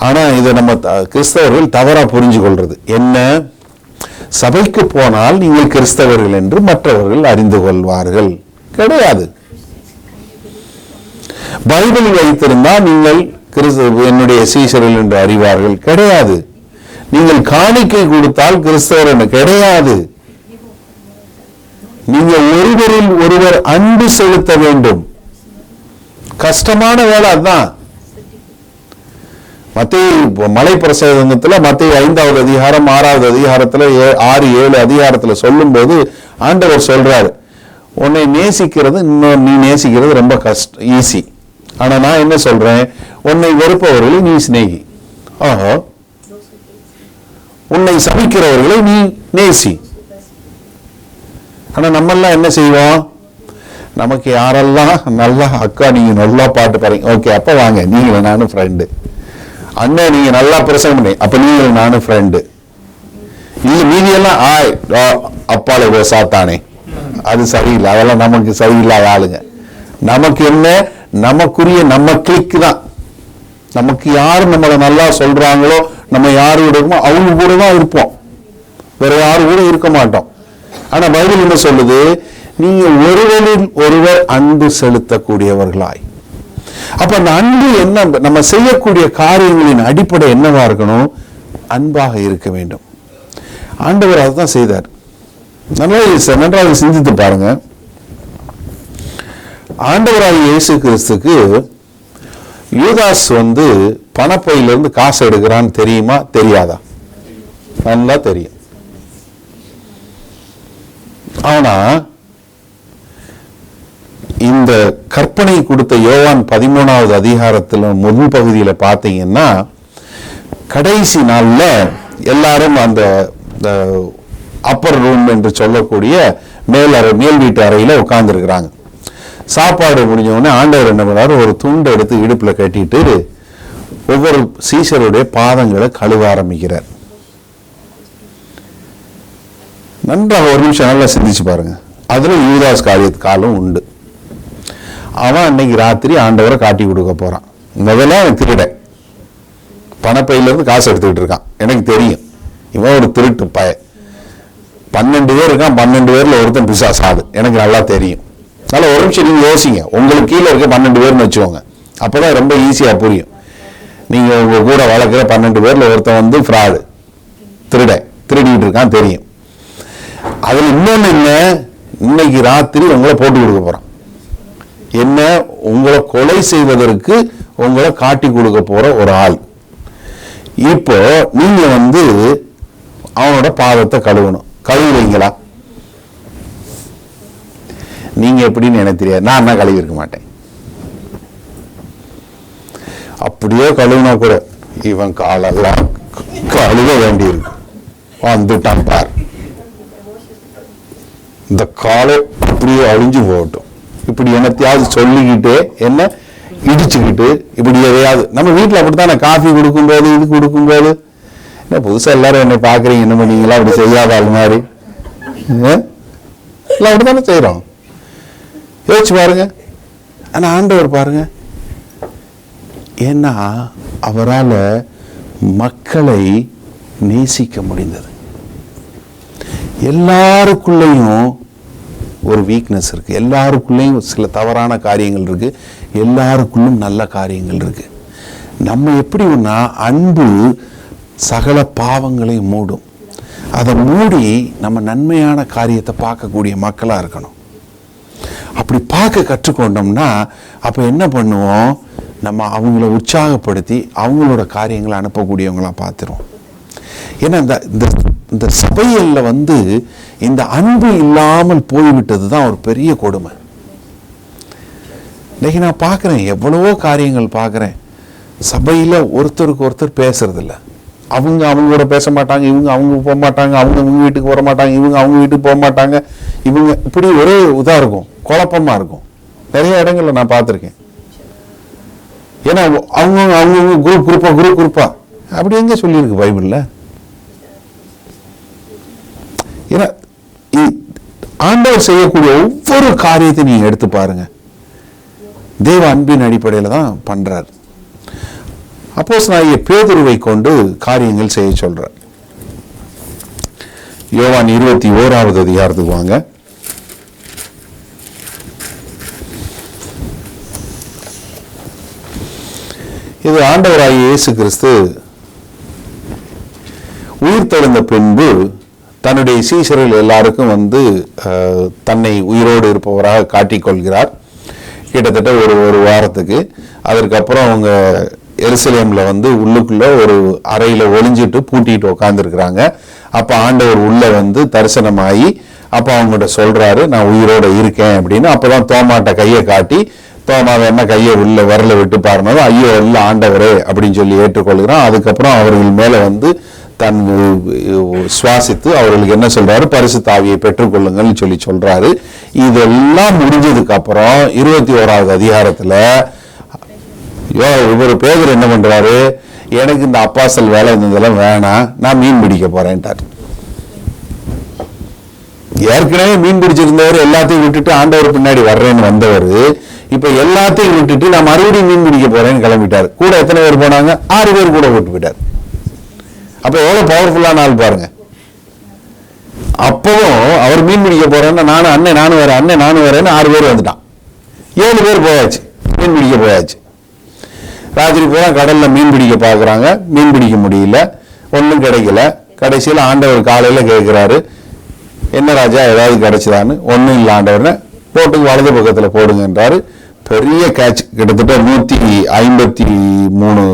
ஆனா இதை நம்ம கிறிஸ்தவர்கள் தவறா புரிஞ்சு கொள்றது என்ன? சபைக்கு போனால் நீங்கள் கிறிஸ்தவர்கள் என்று மற்றவர்கள் அறிந்து கொள்வார்கள் கிடையாது. பைபிள் வைத்திருந்தால் நீங்கள் என்னுடைய சீசர்கள் என்று அறிவார்கள் கிடையாது. நீங்கள் காணிக்கை கொடுத்தால் கிறிஸ்தவர் என்று கிடையாது. நீங்கள் ஒருவரில் ஒருவர் அன்பு செலுத்த வேண்டும். கஷ்டமான வேலை அதுதான். மத்தேயு மலை பிரசங்கத்துல மத்தேயு 5வது அதிகாரம் 6வது அதிகாரத்துல 6-7 அதிகாரத்துல சொல்லும் போது ஆண்டவர் சொல்றாரு, உன்னை நேசிக்கிறது இன்னொரு நீ நேசிக்கிறது ரொம்ப ஈஸி. ஆனா நான் என்ன சொல்றேன், உன்னை வெறுப்பவர்களை நீ சிநேகி. ஆஹோ, உன்னை சபிக்கிறவர்களை நீ நேசி. ஆனா நம்ம எல்லாம் என்ன செய்வோம்? நமக்கு யாரெல்லாம் நல்லா, அக்கா நீங்க நல்லா பாட்டு பாருங்க, ஓகே அப்ப வாங்க நீங்களும் நானும் ஃப்ரெண்டு. அண்ணன் நீங்க நல்லா பிரசங்கம் பண்ணி, அப்ப நீங்களும் நானும் ஃப்ரெண்டு. இல்ல மீதியெல்லாம் அப்பால சாத்தானே, அது சரியில்லை, அதெல்லாம் நமக்கு சரியில்லாத ஆளுங்க. நமக்கு என்ன, நமக்குரிய நம்ம கிளிக் தான். நமக்கு யாரு நம்மளை நல்லா சொல்றாங்களோ, நம்ம யாரு கூட இருக்கோமோ அவங்க கூட தான் இருப்போம், வேற யாரு கூட இருக்க மாட்டோம். ஆனா பைபிள் என்ன சொல்லுது? நீங்க ஒருவரில் ஒருவர் அன்பு செலுத்தக்கூடியவர்களாய். அப்ப அந்த அன்பு என்ன, நம்ம செய்யக்கூடிய காரியங்களின் அடிப்படை என்னவா இருக்கணும்? அன்பாக இருக்க வேண்டும். ஆண்டவர் அதுதான் செய்தார். நன்றாக சிந்தித்து பாருங்க. ஆண்டவராக இயேசு கிறிஸ்துக்கு யூதாஸ் பணப்பையிலிருந்து காசு எடுக்கிறான்னு தெரியுமா தெரியாதா? நல்லா தெரியும். ஆனா இந்த கற்பனை கொடுத்த யோவான் 13வது அதிகாரத்துல முதல் பகுதியில பாத்தீங்கன்னா, கடைசி நாள்ல எல்லாரும் அந்த அப்பர் ரூம் என்று சொல்லக்கூடிய மேல் வீட்டு அறையில உட்கார்ந்து இருக்கிறாங்க. சாப்பாடு முடிஞ்ச உடனே ஆண்டவர் என்ன பண்ணாரு? ஒரு துண்டை எடுத்து இடுப்புல கட்டிட்டு ஒவ்வொரு சீஷருடைய பாதங்களை கழுவ ஆரம்பிக்கிறார். நன்றாக ஒரு நிமிஷம் நல்லா சிந்திச்சு பாருங்க. அதுல யூதாஸ் காலம் உண்டு. அவன் அன்னைக்கு ராத்திரி ஆண்டவரை காட்டி கொடுக்க போறான். முதல்ல அவன் திருட, பணப்பையில இருந்து காசு எடுத்துக்கிட்டு இருக்கான். எனக்கு தெரியும் இவன் ஒரு திருட்டு பய. 12 பேர் இருக்கான், 12 பேர்ல ஒருத்தன் பிசாசாது, எனக்கு நல்லா தெரியும். அதனால ஒரு நிமிஷம் நீங்க யோசிங்க. உங்களுக்கு கீழே இருக்க 12 பேர்னு வச்சுக்கோங்க, அப்பதான் ரொம்ப ஈஸியா புரியும். நீங்க உங்க கூட வளர்க்குற 12 பேர்ல ஒருத்தன் ஃப்ராடு, திருடிட்டு இருக்கான் தெரியும். அதுல இன்னொன்னு என்ன, இன்னைக்கு ராத்திரி உங்களை போட்டு கொடுக்க போறான். என்ன? உங்களை கொலை செய்வதற்கு உங்களை காட்டி கொடுக்க போற ஒரு ஆள். இப்போ நீங்க அவனோட பாதத்தை கழுவணும். கழுவுவீங்களா? நீங்க எப்படின்னு எனக்கு தெரியாது, நான் என்ன கழுவி இருக்க மாட்டேன். அப்படியே கழுவுனா கூட இவன் காலெல்லாம் கழுவ வேண்டி இருக்கு. வந்துட்டான் பார், இந்த காலை அப்படியே அழிஞ்சு போகட்டும். இப்படி என்னத்தையாவது சொல்லிக்கிட்டு என்ன இடிச்சுக்கிட்டு இப்படி எதையாவது. நம்ம வீட்டில் அப்படித்தானே காஃபி கொடுக்கும்போது இது கொடுக்கும்போது, என்ன புதுசா எல்லாரும் என்னை பாக்குறீங்க, என்ன பண்ணீங்களா அப்படி செய்யாத ஆள் மாதிரி எல்லாம் அப்படித்தானே செய்யறோம். யோசிச்சு பாருங்க. ஆனா ஆண்டவர் பாருங்க, ஏன்னா அவரால் மக்களை நேசிக்க முடிந்தது. எல்லாருக்குள்ளேயும் ஒரு வீக்னஸ் இருக்கு, எல்லாருக்குள்ளேயும் சில தவறான காரியங்கள் இருக்கு, எல்லாருக்குள்ளும் நல்ல காரியங்கள் இருக்கு. நம்ம எப்படி அன்பு சகல பாவங்களை மூடும். அதை மூடி நம்ம நன்மையான காரியத்தை பார்க்கக்கூடிய மக்களா இருக்கணும். அப்படி பார்க்க கற்றுக்கொண்டோம்னா அப்ப என்ன பண்ணுவோம்? நம்ம அவங்கள உற்சாகப்படுத்தி அவங்களோட காரியங்களை அனுப்பக்கூடியவங்களா பார்த்துருவோம். ஏன்னா இந்த சபையில இந்த அன்பு இல்லாமல் போய்விட்டது தான் ஒரு பெரிய கொடுமை. இன்னைக்கு நான் பார்க்குறேன், எவ்வளவோ காரியங்கள் பார்க்குறேன். சபையில் ஒருத்தருக்கு ஒருத்தர் பேசுறது இல்லை. அவங்க அவங்களோட பேச மாட்டாங்க, இவங்க அவங்க போக மாட்டாங்க, அவங்க இவங்க வீட்டுக்கு வர மாட்டாங்க, இவங்க அவங்க வீட்டுக்கு போக மாட்டாங்க. இவங்க இப்படி ஒரே இதாக இருக்கும், குழப்பமா இருக்கும். நிறைய இடங்கள்ல நான் பார்த்துருக்கேன். ஏன்னா அவங்க குரூப்பா அப்படி எங்க சொல்லியிருக்கு பைபிள்ல? ஏன்னா ஆண்டவர் செய்யக்கூடிய ஒவ்வொரு காரியத்தை நீங்க எடுத்து பாருங்க, தேவ அன்பின் அடிப்படையில தான் பண்றார். அப்போஸ்தலனாகிய பேதுருவை கொண்டு காரியங்கள் செய்ய சொல்றார். யோவான் 21வது அதிகாரத்துக்கு வாங்க. இது ஆண்டவராகிய இயேசு கிறிஸ்து உயிர் தெழுந்த பின்பு தன்னுடைய சீஷர்கள் எல்லாருக்கும் தன்னை உயிரோடு இருப்பவராக காட்டிக்கொள்கிறார். கிட்டத்தட்ட ஒரு வாரத்துக்கு. அதற்கப்புறம் அவங்க எருசலேம்ல உள்ளுக்குள்ள ஒரு அறையில ஒளிஞ்சிட்டு பூட்டிட்டு உட்கார்ந்துருக்கிறாங்க. அப்ப ஆண்டவர் உள்ள தரிசனமாகி அப்ப அவங்ககிட்ட சொல்றாரு, நான் உயிரோட இருக்கேன் அப்படின்னு. அப்பதான் தோமாட்ட கையை காட்டி, தோமாவை என்ன கையை உள்ள விரல விட்டு பாருனதும் ஐயோ இல்ல ஆண்டவரே அப்படின்னு சொல்லி ஏற்றுக்கொள்கிறான். அதுக்கப்புறம் அவர்கள் மேல தன் சுவாசித்து அவர்களுக்கு என்ன சொல்றாரு, பரிசுத்த ஆவியை பெற்றுக்கொள்ளுங்கள்னு சொல்றாரு. இதெல்லாம் முடிஞ்சதுக்கு அப்புறம் 21வது அதிகாரத்துல இவர் பேதுரு என்ன பண்றாரு, எனக்கு இந்த அப்போஸ்தல வேலை இருந்ததெல்லாம் வேணாம், நான் மீன் பிடிக்க போறேன்ட்டார். ஏற்கனவே மீன் பிடிச்சிருந்தவர் எல்லாத்தையும் விட்டுட்டு ஆண்டவர் பின்னாடி வர்றேன்னு வந்தவர் இப்ப எல்லாத்தையும் விட்டுட்டு நான் மறுபடியும் மீன் பிடிக்க போறேன்னு கிளம்பிட்டார். கூட எத்தனை பேர் போனாங்க? 6 பேர் கூட போட்டு போயிட்டார். அப்ப எவ்வளவு பவர்ஃபுல்லான ஆள் பாருங்க. அப்பவும் அவர் மீன் பிடிக்க போறேன்னா நானும் வரேன்னு 6 பேர் வந்துட்டான். 7 பேர் போயாச்சு, மீன் பிடிக்க போயாச்சு. ராத்திரி பூரா கடல்ல மீன் பிடிக்க பாக்குறாங்க, மீன் பிடிக்க முடியல, ஒன்றும் கிடைக்கல. கடைசியில் ஆண்டவர் காலையில கேட்கிறாரு, என்ன ராஜா ஏதாவது கிடைச்சதான்னு. ஒன்றும் இல்லை ஆண்டவர், போட்டுக்கு வலது பக்கத்துல போடுங்கன்றாரு. பெரிய கேட்ச், கிட்டத்தட்ட 153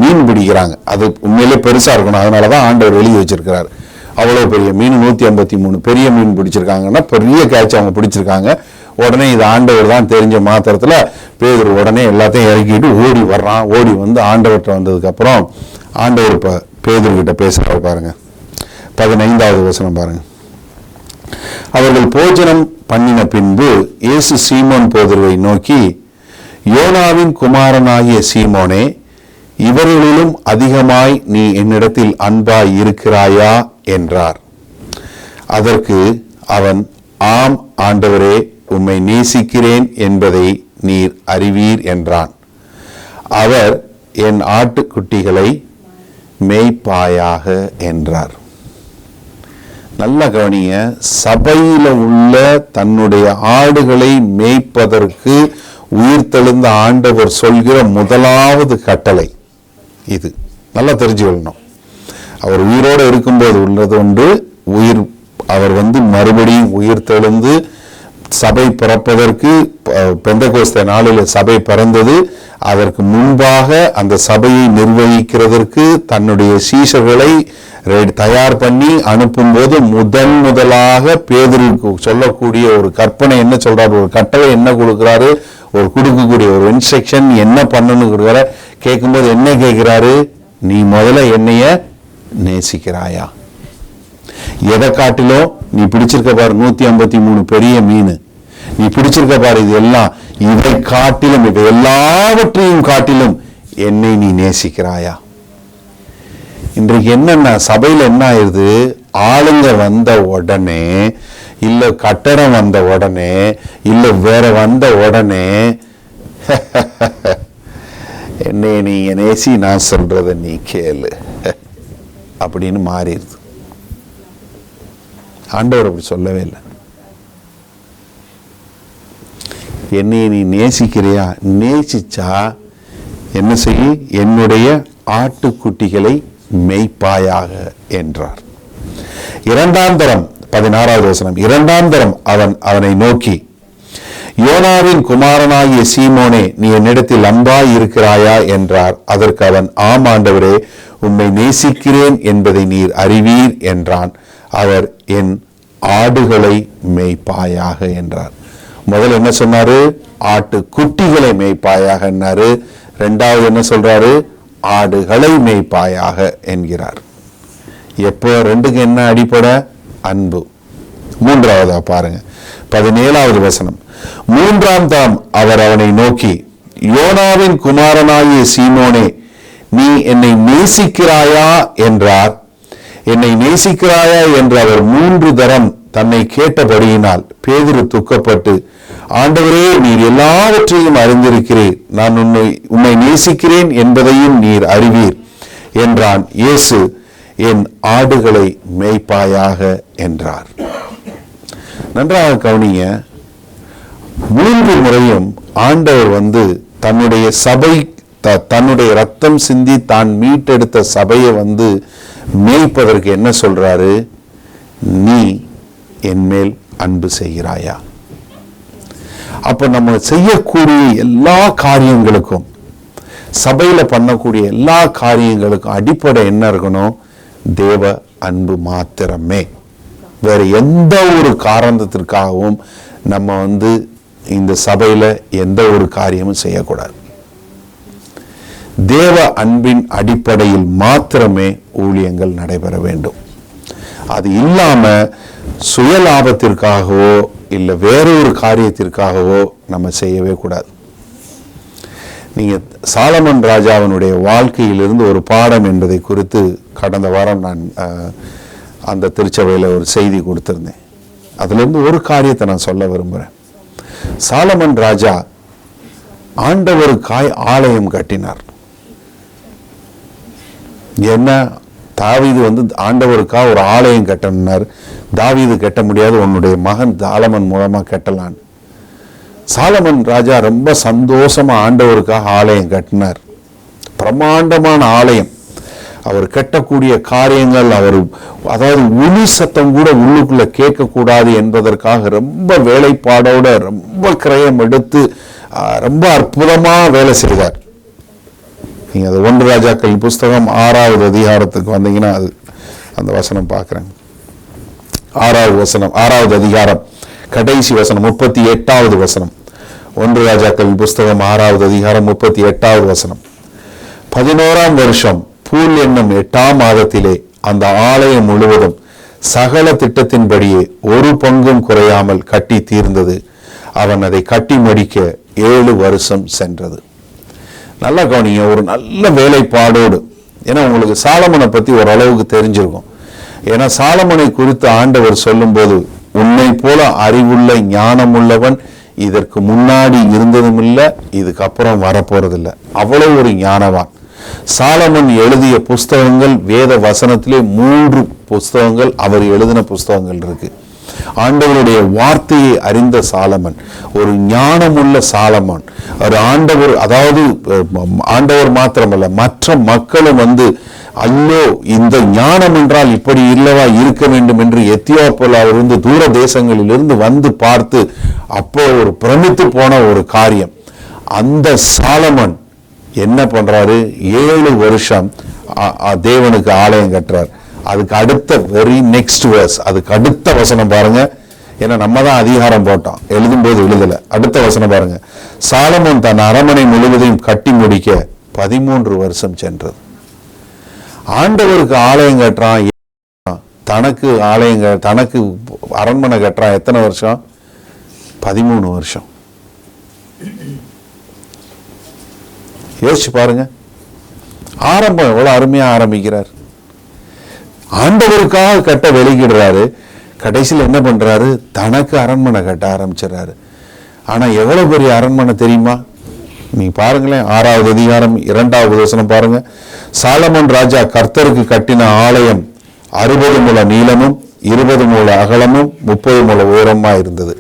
மீன் பிடிக்கிறாங்க. அது உண்மையிலே பெருசா இருக்கணும், அதனாலதான் ஆண்டவர் எழுதி வச்சிருக்கிறாரு. அவ்வளவு பெரிய மீன் 153 பெரிய மீன் பிடிச்சிருக்காங்கன்னா பெரிய கேட்ச் அவங்க பிடிச்சிருக்காங்க. உடனே இது ஆண்டவர் தான் தெரிஞ்ச மாத்திரத்துல பேதுரு உடனே எல்லாத்தையும் இறக்கிட்டு ஓடி வர்றான். ஓடி வந்து ஆண்டவர்கிட்ட வந்ததுக்கு அப்புறம் ஆண்டவர் பேதுரு கிட்ட பேசுறாரு பாருங்க. 15வது வசனம் பாருங்க. அவர்கள் போஜனம் பண்ணின பின்பு இயேசு சீமோன் பேதுருவை நோக்கி, யோனாவின் குமாரனாகிய சீமோனே, இவர்களிலும் அதிகமாய் நீ என்னிடத்தில் அன்பாய் இருக்கிறாயா என்றார். அதற்கு அவன், ஆம் ஆண்டவரே, உம்மை நேசிக்கிறேன் என்பதை நீர் அறிவீர் என்றான். அவர், என் ஆட்டுக்குட்டிகளை மேய்ப்பாயாக என்றார். நல்ல கவனிங்க, சபையில உள்ள தன்னுடைய ஆடுகளை மேய்ப்பதற்கு உயிர்த்தெழுந்த ஆண்டவர் சொல்கிற முதலாவது கட்டளை இது. நல்லா தெரிஞ்சுக்கணும். அவர் உயிரோடு இருக்கும்போது உள்ளது ஒன்று, அவர் மறுபடியும் உயிர்த்தெழுந்து சபை பிறப்பதற்கு பெந்தகோஸ்தே நாளில் சபை பிறந்தது. அதற்கு முன்பாக அந்த சபையை நிர்வகிக்கிறதற்கு தன்னுடைய சீஷர்களை தயார் பண்ணி அனுப்பும் போது முதலாக பேதுருக்கு சொல்லக்கூடிய ஒரு கற்பனை என்ன சொல்றாரு, ஒரு கட்டளை என்ன கொடுக்கிறாரு, ஒரு கொடுக்கக்கூடிய ஒரு இன்ஸ்ட்ரக்ஷன் என்ன பண்ணணும் கொடுக்குற. கேட்கும்போது என்ன கேட்கிறாரு, நீ முதல்ல என்னைய நேசிக்கிறாயா? எதை காட்டிலும் நீ பிடிச்சிருக்க பாரு 153 பெரிய மீன், நீ பிடிச்சிருக்க பாரு, இது எல்லாம் இதை காட்டிலும், இதை எல்லாவற்றையும் காட்டிலும் என்னை நீ நேசிக்கிறாயா? இன்றைக்கு என்னன்னா சபையில என்ன ஆயிருது, ஆளுங்க வந்த உடனே, இல்ல கட்டடம் வந்த உடனே, இல்ல வேற வந்த உடனே என்னை நீங்க நேசி, நான் சொல்றத நீ கேளு அப்படின்னு மாறிடுது. ஆண்டவர் அப்படி சொல்லவே இல்லை. என்னை நீ நேசிக்கிறியா? நேசிச்சா என்ன செய்ய? என்னுடைய ஆட்டுக்குட்டிகளை மெய்ப்பாயாக என்றார். 2ஆம் தரம் 16வது வசனம். 2ஆம் தரம் அவனை நோக்கி, யோனாவின் குமாரனாகிய சீமோனே, நீ என்னிடத்தில் அன்பாய் இருக்கிறாயா என்றார். அதற்கு அவன், ஆம் ஆண்டவரே, உம்மை நேசிக்கிறேன் என்பதை நீர் அறிவீர் என்றான். அவர், என் ஆடுகளை மேய்ப்பாயாக என்றார். முதல்ல என்ன சொன்னாரு? ஆட்டு குட்டிகளை மேய்ப்பாயாக என்னாரு. 2வது என்ன சொல்றாரு? ஆடுகளை மேய்ப்பாயாக என்கிறார். எப்போ? 2க்கு என்ன அடிப்படை? அன்பு. 3ஆவதா பாருங்க, 17வது வசனம். 3ஆம் தாம் அவர் அவனை நோக்கி, யோனாவின் குமாரனாகிய சீமோனே, நீ என்னை நேசிக்கிறாயா என்றார். என்னை நேசிக்கிறாயா என்று அவர் 3 தரம் தன்னை கேட்டபடியினால் பேதுரு துக்கப்பட்டு, ஆண்டவரே, நீர் எல்லாவற்றையும் அறிந்திருக்கிறீர், நான் உம்மை நேசிக்கிறேன் என்பதையும் நீர் அறிவீர் என்றான். இயேசு, என் ஆடுகளை மேய்ப்பாயாக என்றார். நன்றாக கவனிங்க. 3 முறையும் ஆண்டவர் தன்னுடைய சபை, தன்னுடைய ரத்தம் சிந்தி தான் மீட்டெடுத்த சபையை மேய்ப்பதற்கு என்ன சொல்றாரு? நீ என் மேல் அன்பு செய்கிறாயா? அப்ப நம்ம செய்யக்கூடிய எல்லா காரியங்களுக்கும், சபையில பண்ணக்கூடிய எல்லா காரியங்களுக்கும் அடிப்படை என்ன இருக்கணும்? தேவ அன்பு மாத்திரமே. வேற எந்த ஒரு காரணத்திற்காகவும் நம்ம இந்த சபையில எந்த ஒரு காரியமும் செய்யக்கூடாது. தேவ அன்பின் அடிப்படையில் மாத்திரமே ஊழியங்கள் நடைபெற வேண்டும். அது இல்லாம சுயலாபத்திற்காகவோ இல்லை வேறொரு காரியத்திற்காகவோ நம்ம செய்யவே கூடாது. நீங்க சாலமன் ராஜாவினுடைய வாழ்க்கையிலிருந்து ஒரு பாடம் என்பதை குறித்து கடந்த வாரம் நான் அந்த திருச்சபையில் ஒரு செய்தி கொடுத்திருந்தேன். அதிலிருந்து ஒரு காரியத்தை நான் சொல்ல விரும்புகிறேன். சாலமன் ராஜா ஆண்டவருக்காய் ஆலயம் கட்டினார். என்ன, தாவீது ஆண்டவருக்காக ஒரு ஆலயம் கட்டினார். தாவீது கட்ட முடியாது, உன்னுடைய மகன் சாலமன் மூலமா கட்டலான். சாலமன் ராஜா ரொம்ப சந்தோஷமா ஆண்டவருக்காக ஆலயம் கட்டினார். பிரமாண்டமான ஆலயம். அவர் கட்டக்கூடிய காரியங்கள், அதாவது ஒலி சத்தம் கூட உள்ளுக்குள்ள கேட்கக்கூடாது என்பதற்காக ரொம்ப வேலைப்பாடோட ரொம்ப கிரயம் எடுத்து ரொம்ப அற்புதமா வேலை செய்தார். நீங்க அது 1 ராஜாக்கள் புஸ்தகம் 6வது அதிகாரத்துக்கு வந்தீங்கன்னா அது அந்த வசனம் பார்க்குறேன். 6வது அதிகாரம் கடைசி வசனம் 38வது வசனம். 1 ராஜாக்கள் புஸ்தகம் 6வது அதிகாரம் 38வது வசனம். 11ஆம் வருஷம் பூல் என்னும் 8ஆம் மாதத்திலே அந்த ஆலயம் முழுவதும் சகல திட்டத்தின்படியே ஒரு பங்கும் குறையாமல் கட்டி தீர்ந்தது. அவன் அதை கட்டி முடிக்க 7 வருஷம் சென்றது. நல்லா கவனிங்க, ஒரு நல்ல வேலைப்பாடோடு. ஏன்னா உங்களுக்கு சாலமனை பத்தி ஓரளவுக்கு தெரிஞ்சிருக்கும். ஏன்னா சாலமனை குறித்து ஆண்டவர் சொல்லும் போது, உன்னை போல அறிவுள்ள ஞானமுள்ளவன் இதற்கு முன்னாடி இருந்ததும் இல்லை, இதுக்கப்புறம் வரப்போறதில்லை. அவ்வளவு ஒரு ஞானவான். சாலமன் எழுதிய புஸ்தகங்கள் வேத வசனத்திலே 3 புஸ்தகங்கள் அவர் எழுதின புஸ்தகங்கள் இருக்கு. ஆண்டவருடைய வார்த்தையை அறிந்த சாலமன், ஒரு ஞானமுள்ள சாலமன், ஒரு ஆண்டவர், அதாவது ஆண்டவர் மாத்திரமல்ல மற்ற மக்களும் ஐயோ இந்த ஞானம் என்றால் இப்படி இல்லவா இருக்க வேண்டும் என்று எத்தியோப்பியாவிலிருந்து தூர தேசங்களிலிருந்து பார்த்து அப்போ ஒரு பிரமித்து போன ஒரு காரியம். அந்த சாலமன் என்ன பண்றாரு, 7 வருஷம் தேவனுக்கு ஆலயம் கட்டுறார். அதுக்கு அடுத்த வெரி நெக்ஸ்ட் வேர்ஸ், அதுக்கு அடுத்த வசனம் பாருங்க. ஏன்னா நம்ம தான் அதிகாரம் போட்டோம், எழுதும்போது எழுதல. அடுத்த வசனம் பாருங்க. சாலமோன் தன் அரண்மனை முழுவதையும் கட்டி முடிக்க 13 வருஷம் சென்றது. ஆண்டவருக்கு ஆலயம் கட்டுறான், தனக்கு அரண்மனை கட்டுறான். எத்தனை வருஷம்? 13 வருஷம். யோசிச்சு பாருங்க, ஆரம்பம் எவ்வளவு அருமையா ஆரம்பிக்கிறார். ஆண்டவருக்காக கட்ட வெளியிடுறாரு, கடைசியில் என்ன பண்றாரு, தனக்கு அரண்மனை கட்ட ஆரம்பிச்சிடறாரு. ஆனா எவ்வளவு பெரிய அரண்மனை தெரியுமா? நீங்க பாருங்களேன், 6வது அதிகாரம் 2வது வசனம் பாருங்க. சாலமோன் ராஜா கர்த்தருக்கு கட்டின ஆலயம் 60 முழ நீளமும் 20 முழ அகலமும் 30 முழ உயரமா இருந்தது.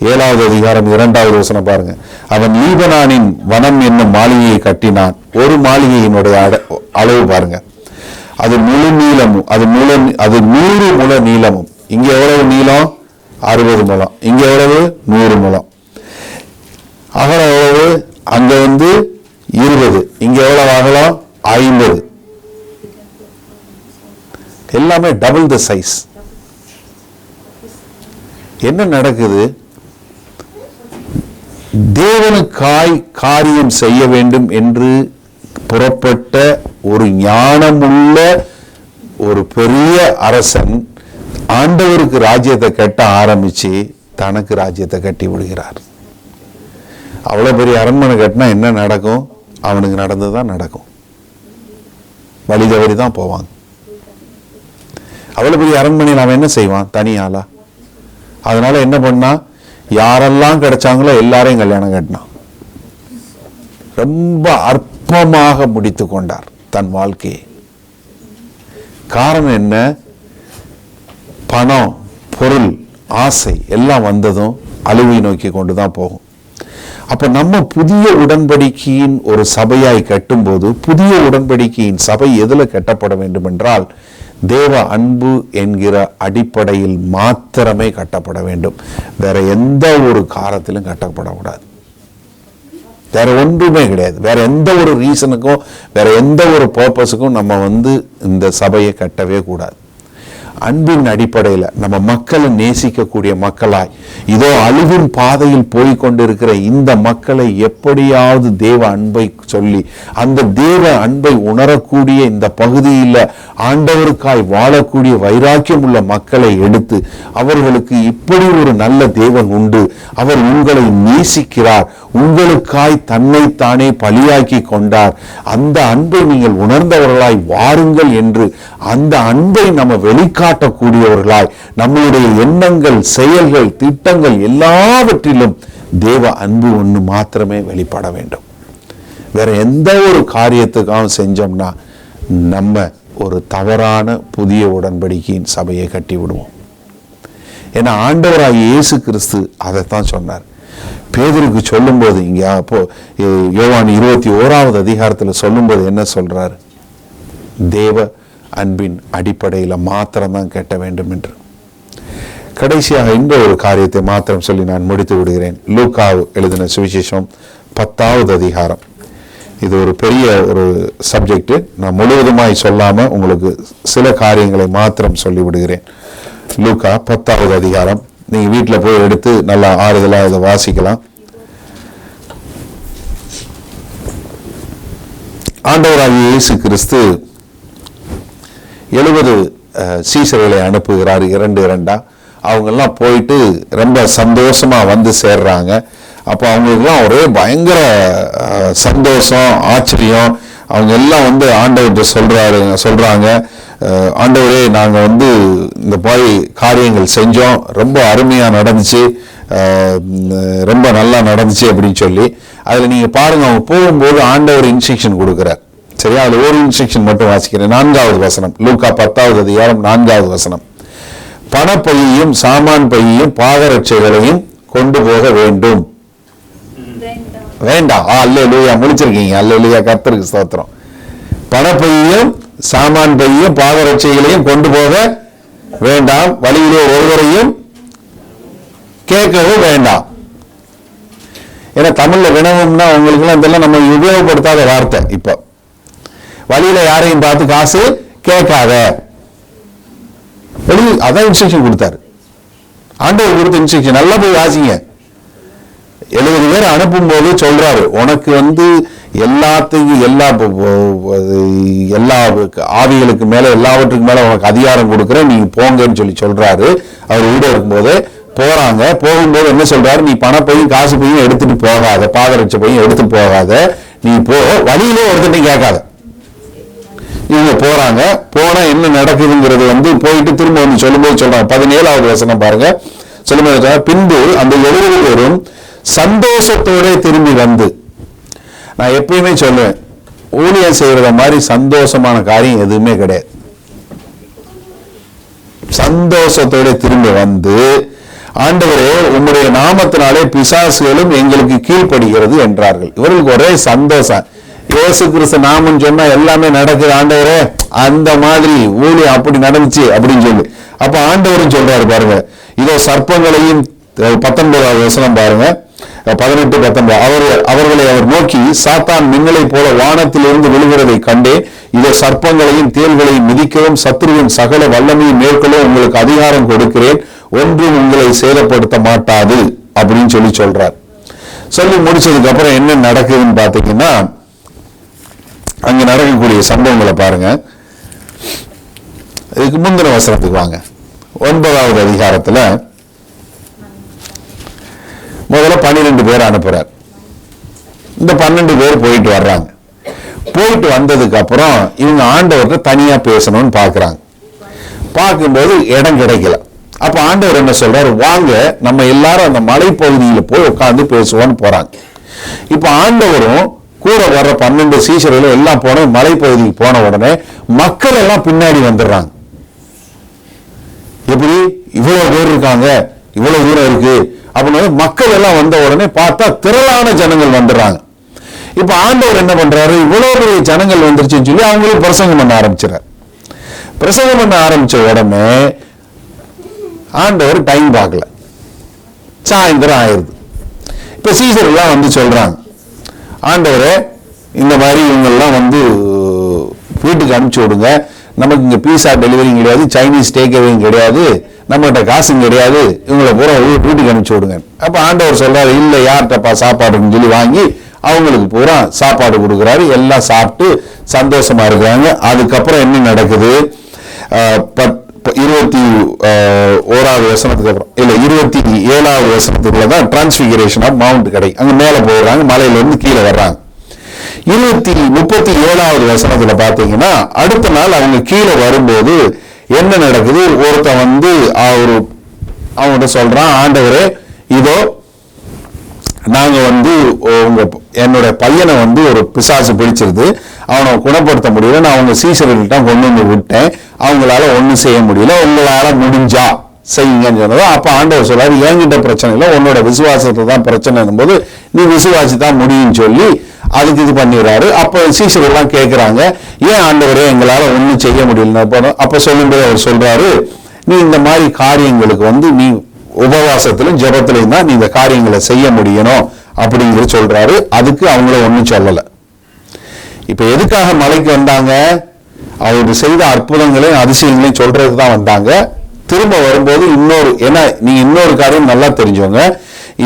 7வது அதிகாரம் 2வது வசனம் பாருங்க. அவன் லீபனானின் வனம் என்னும் மாளிகையை கட்டினான். ஒரு மாளிகையினுடைய அளவு பாருங்க, அது முழு நீளமும், அது 100 முழ நீளமும். இங்க எவ்வளவு நீளம்? 60 முழம். இங்க எவ்வளவு? 100 முழம். அகலம் எவ்வளவு? அங்க 20. இங்க எவ்வளவு அகலம்? 50. எல்லாமே டபுள் த சைஸ். என்ன நடக்குது? தேவனுக்காய் காரியம் செய்ய வேண்டும் என்று புறப்பட்ட ஒரு ஞானமுள்ள ஒரு பெரிய அரசன் ஆண்டவருக்கு ராஜ்யத்தை கட்ட ஆரம்பிச்சு தனக்கு ராஜ்யத்தை கட்டி விடுகிறார். அவ்வளவு பெரிய அரண்மனை கட்டினா என்ன நடக்கும்? அவனுக்கு நடந்துதான் நடக்கும், வழி தவறி தான் போவாங்க. அவ்வளவு பெரிய அரண்மனையில் அவன் என்ன செய்வான்? தனியாளா? அதனால என்ன பண்ணா, யாரெல்லாம் கிடைச்சாங்களோ எல்லாரையும் கல்யாணம் கட்டினான். ரொம்ப அற்பமாக முடித்து கொண்டார் தன் வாழ்க்கையை. காரணம் என்ன? பணம், பொருள், ஆசை எல்லாம் வந்ததும் அழிவை நோக்கி கொண்டுதான் போகும். அப்ப நம்ம புதிய உடன்படிக்கையின் ஒரு சபையாய் கட்டும்போது, புதிய உடன்படிக்கையின் சபை எதுல கட்டப்பட வேண்டும் என்றால் தேவ அன்பு என்கிற அடிப்படையில் மாத்திரமே கட்டப்பட வேண்டும். வேற எந்த ஒரு காரணத்திலும் கட்டப்படக்கூடாது. வேற ஒன்றுமே கிடையாது. வேற எந்த ஒரு ரீசனுக்கும், வேற எந்த ஒரு பர்பஸுக்கும் நம்ம இந்த சபையை கட்டவே கூடாது. அன்பின் அடிப்படையில் நம்ம மக்களை நேசிக்கக்கூடிய மக்களாய், இதோ அழிவின் பாதையில் போய் கொண்டிருக்கிற இந்த மக்களை எப்படியாவது தேவ அன்பை சொல்லி அந்த தேவ அன்பை உணரக்கூடிய இந்த பகுதியில் ஆண்டவருக்காய் வாழக்கூடிய வைராக்கியம் உள்ள மக்களை எடுத்து அவர்களுக்கு இப்படி ஒரு நல்ல தேவன் உண்டு, அவர் உங்களை நேசிக்கிறார், உங்களுக்காய் தன்னைத்தானே பலியாக்கி கொண்டார், அந்த அன்பை நீங்கள் உணர்ந்தவர்களாய் வாருங்கள் என்று அந்த அன்பை நம்ம வெளிக்காட்டக்கூடியவர்களாய் நம்மளுடைய எண்ணங்கள், செயல்கள், திட்டங்கள் எல்லாவற்றிலும் தேவ அன்பு ஒன்று மாத்திரமே வெளிப்பட வேண்டும். வேற எந்த ஒரு காரியத்துக்காகவும் செஞ்சோம்னா நம்ம ஒரு தவறான புதிய உடன்படிக்கையின் சபையை கட்டி விடுவோம். ஏன்னா ஆண்டவராகிய இயேசு கிறிஸ்து அதைத்தான் சொன்னார். பேதுருக்கு சொல்லும்போது இங்க அப்போ யோவான் 21வது அதிகாரத்தில் சொல்லும்போது என்ன சொல்றாரு? தேவ அன்பின் அடிப்படையில் மாத்திரம்தான் கட்ட வேண்டும் என்று. கடைசியாக இந்த ஒரு காரியத்தை மாத்திரம் சொல்லி நான் முடித்து விடுகிறேன். லூக்கா எழுதின சுவிசேஷம் 10வது அதிகாரம். இது ஒரு பெரிய ஒரு சப்ஜெக்ட். நான் முழுவதுமாய் சொல்லாம உங்களுக்கு சில காரியங்களை மாத்திரம் சொல்லி விடுகிறேன். லூக்கா 10வது அதிகாரம். நீங்க வீட்டில் போய் எடுத்து நல்லா ஆறுதலா இதை வாசிக்கலாம். ஆண்டவராகிய இயேசு கிறிஸ்து 70 சீசர்களை அனுப்புகிறார், 2 அவங்கெல்லாம் போயிட்டு ரொம்ப சந்தோஷமா வந்து சேர்றாங்க. அப்போ அவங்களுக்குலாம் ஒரே பயங்கர சந்தோஷம், ஆச்சரியம். அவங்க எல்லாம் வந்து ஆண்டவர்கிட்ட சொல்றாங்க, ஆண்டவரே நாங்கள் வந்து இந்த மாதிரி காரியங்கள் செஞ்சோம், ரொம்ப அருமையாக நடந்துச்சு, ரொம்ப நல்லா நடந்துச்சு அப்படின்னு சொல்லி. அதில் நீங்கள் பாருங்க, அவங்க போகும்போது ஆண்டவர் இன்ஸ்ட்ரக்ஷன் கொடுக்குறார். சரியா? அதில் ஒரு இன்ஸ்ட்ரக்ஷன் மட்டும் வாசிக்கிறேன். 4வது வசனம், லூக்கா 10வது அதிகாரம் 4வது வசனம். பணப்பையையும் சாமான் பையையும் பாதரட்சைகளையும் கொண்டு போக வேண்டும். வேண்டாம். அல்லேலூயா, முடிச்சிருக்கீங்க. அல்லேலூயா, கர்த்தருக்கு ஸ்தோத்திரம். பணப்பையையும் சாமான் பையையும் பாதரட்சைகளையும் கொண்டு போக வேண்டாம், வழியிலே ஒருவரையும் கேட்கவும் வேண்டாம். ஏன்னா தமிழ்ல வினவம்னா உங்களுக்கு எல்லாம் இதெல்லாம் நம்ம உபயோகப்படுத்தாத வார்த்தை. இப்போ வழியில யாரையும் பார்த்து காசு கேட்காத, அதான் இன்ஸ்ட்ரக்ஷன் கொடுத்தாரு. ஆண்டவர் கொடுத்த இன்ஸ்ட்ரக்ஷன் நல்லா போய் வாசிங்க. 70 பேர் அனுப்பும் போது சொல்றாரு, உனக்கு வந்து எல்லாத்துக்கும் எல்லா ஆவிகளுக்கு மேல எல்லாவற்றுக்கு மேல உனக்கு அதிகாரம் கொடுக்குறேன், நீங்க போங்கன்னு சொல்லி சொல்றாரு. அவர் வீடு இருக்கும்போது போறாங்க. போகும்போது என்ன சொல்றாரு? நீ பணப்பையும் காசு பையும் எடுத்துட்டு போகாத, பாதரட்ச பையும் எடுத்துட்டு போகாத, நீ போ, வழியிலே ஒருத்தனை கேட்காத. இவங்க போறாங்க. போனா என்ன நடக்குதுங்கிறது வந்து போயிட்டு திரும்ப வந்து சொல்லும்போது சொல்றாங்க. 17வது வசனம் பாருங்க. சொல்லும்போது பின்பு அந்த 70 பேரும் சந்தோஷத்தோட திரும்பி வந்து, நான் எப்பயுமே சொல்லுவேன், ஊழியம் செய்யறத மாதிரி சந்தோஷமான காரியம் எதுவுமே கிடையாது. சந்தோஷத்தோட திரும்பி வந்து, ஆண்டவரே உம்முடைய நாமத்தினாலே பிசாசுகளும் எங்களுக்கு கீழ்ப்படுகிறது என்றார்கள். இவர்களுக்கு ஒரே சந்தோஷம். இயேசு கிறிஸ்து நாமம் சொன்னா எல்லாமே நடக்குது ஆண்டவரே, அந்த மாதிரி ஊழியம் அப்படி நடந்துச்சு அப்படின்னு சொல்லி. அப்ப ஆண்டவரும் சொல்றாரு பாருங்க, இதோ சர்ப்பங்களையும் 19வது வசனம் பாருங்க, 18, 19. அவர்களை அவர் நோக்கி, சாத்தான் மின்னலை போல வானத்திலிருந்து விழுகிறதை கண்டே, இதோ சர்ப்பங்களையும் தேள்களையும் மிதிக்கவும் சத்துருவின் சகல வல்லமையும் மேற்கொள்ள உங்களுக்கு அதிகாரம் கொடுக்கிறேன், ஒன்றும் உங்களை சேதப்படுத்த மாட்டாது அப்படின்னு சொல்றார். சொல்லி முடிச்சதுக்கு அப்புறம் என்ன நடக்குதுன்னு பாத்தீங்கன்னா, அங்க நடக்கக்கூடிய சம்பவங்களை பாருங்க. இதுக்கு முந்தின வசனத்துக்கு வாங்க. 9வது அதிகாரத்துல முதல்ல 12 பேர் அனுப்புறார். இந்த 12 பேர் போயிட்டு வர்றாங்க. போயிட்டு வந்ததுக்கு அப்புறம் இவங்க ஆண்டவர்கிட்ட தனியா பேசணும்னு பாக்குறாங்க. பார்க்கும்போது இடம் கிடைக்கல. அப்ப ஆண்டவர் என்ன சொல்றாரு? வாங்க நம்ம எல்லாரும் அந்த மலைப்பகுதியில போய் உட்கார்ந்து பேசுவோம்னு போறாங்க. இப்ப ஆண்டவரும் கூட வர்ற 12 சீஷர்களும் எல்லாம் போன மலைப்பகுதிக்கு போன உடனே மக்கள் எல்லாம் பின்னாடி வந்துடுறாங்க. எப்படி இவ்வளவு பேர் இருக்காங்க, இவ்வளவு தூரம் இருக்கு அப்படின்னு மக்கள் எல்லாம் வந்த உடனே பார்த்தா திரளான ஜனங்கள் வந்துடுறாங்க. இப்ப ஆண்டவர் என்ன பண்றாரு? இவ்வளவு பெரிய ஜனங்கள் வந்துருச்சுன்னு சொல்லி அவங்களும் பிரசங்கம் பண்ண ஆரம்பிச்சார். பிரசங்கம் பண்ண ஆரம்பிச்ச உடனே ஆண்டவர் டைம் பார்க்கல, சாயந்தரம் ஆயிருது. இப்ப சீசர் எல்லாம் வந்து சொல்றாங்க, ஆண்டவரே இந்த மாதிரி இவங்கெல்லாம் வந்து வீட்டுக்கு அனுப்பிச்சு விடுங்க, நமக்கு இங்க பீஸா டெலிவரியும் கிடையாது, சைனீஸ் டேக்அவேயும் கிடையாது, நம்மகிட்ட காசும் கிடையாது, இவங்களை பூரா வீட்டுக்கு அனுப்பிச்சு விடுங்க. அப்ப ஆண்டவர் சொல்றாரு, இல்ல யார்கிட்டப்பா சாப்பாடுன்னு சொல்லி வாங்கி அவங்களுக்கு பூரா சாப்பாடு கொடுக்குறாரு. எல்லாம் சாப்பிட்டு சந்தோஷமா இருக்கிறாங்க. அதுக்கப்புறம் என்ன நடக்குது? 21வது வசனத்துக்கு அப்புறம் இல்ல 27வது வசனத்துக்குள்ளதான் டிரான்ஸ்பிகரேஷன் ஆஃப் மவுண்ட் கிடைக்கும். அங்க மேல போடுறாங்க, மலையில இருந்து கீழே வர்றாங்க. 37வது வசனத்துல பாத்தீங்கன்னா அடுத்த நாள் அவங்க கீழே வரும்போது என்ன நடக்குது? ஒருத்தன் வந்து அவங்ககிட்ட சொல்றான், ஆண்டவரே இதோ நாங்க வந்து என்னோட பையனை வந்து ஒரு பிசாசு பிடிச்சிருது, அவனை குணப்படுத்த முடியல, நான் அவங்க சீசர்கள்ட்ட கொண்டு வந்து விட்டேன், அவங்களால ஒண்ணும் செய்ய முடியல, உங்களால முடிஞ்சா செய்யுங்கன்னு சொன்னது. அப்ப ஆண்டவர் சொல்றாரு, என்கிட்ட பிரச்சனை இல்லை, உன்னோட விசுவாசத்தை தான் பிரச்சனை போது நீ விசுவாசி தான் முடியும்னு சொல்லி அதுக்கு இது பண்ணிடுறாரு. அப்ப சீசர்கள்லாம் கேட்கிறாங்க, ஏன் ஆண்டவரே எங்களால ஒண்ணும் செய்ய முடியல? அப்ப சொல்லும்போது அவர் சொல்றாரு, நீ இந்த மாதிரி காரியங்களுக்கு வந்து நீ உபவாசத்திலும் ஜெபத்திலையும் தான் நீ இந்த காரியங்களை செய்ய முடியணும் அப்படிங்கிறது சொல்றாரு. அதுக்கு அவங்கள ஒண்ணும் சொல்லல. இப்ப எதுக்காக மலைக்கு வந்தாங்க? அவரு செய்த அற்புதங்களையும் அதிசயங்களையும் சொல்றதுக்கு தான் வந்தாங்க. திரும்ப வரும்போது இன்னொரு காரியம் நல்லா தெரிஞ்சவங்க,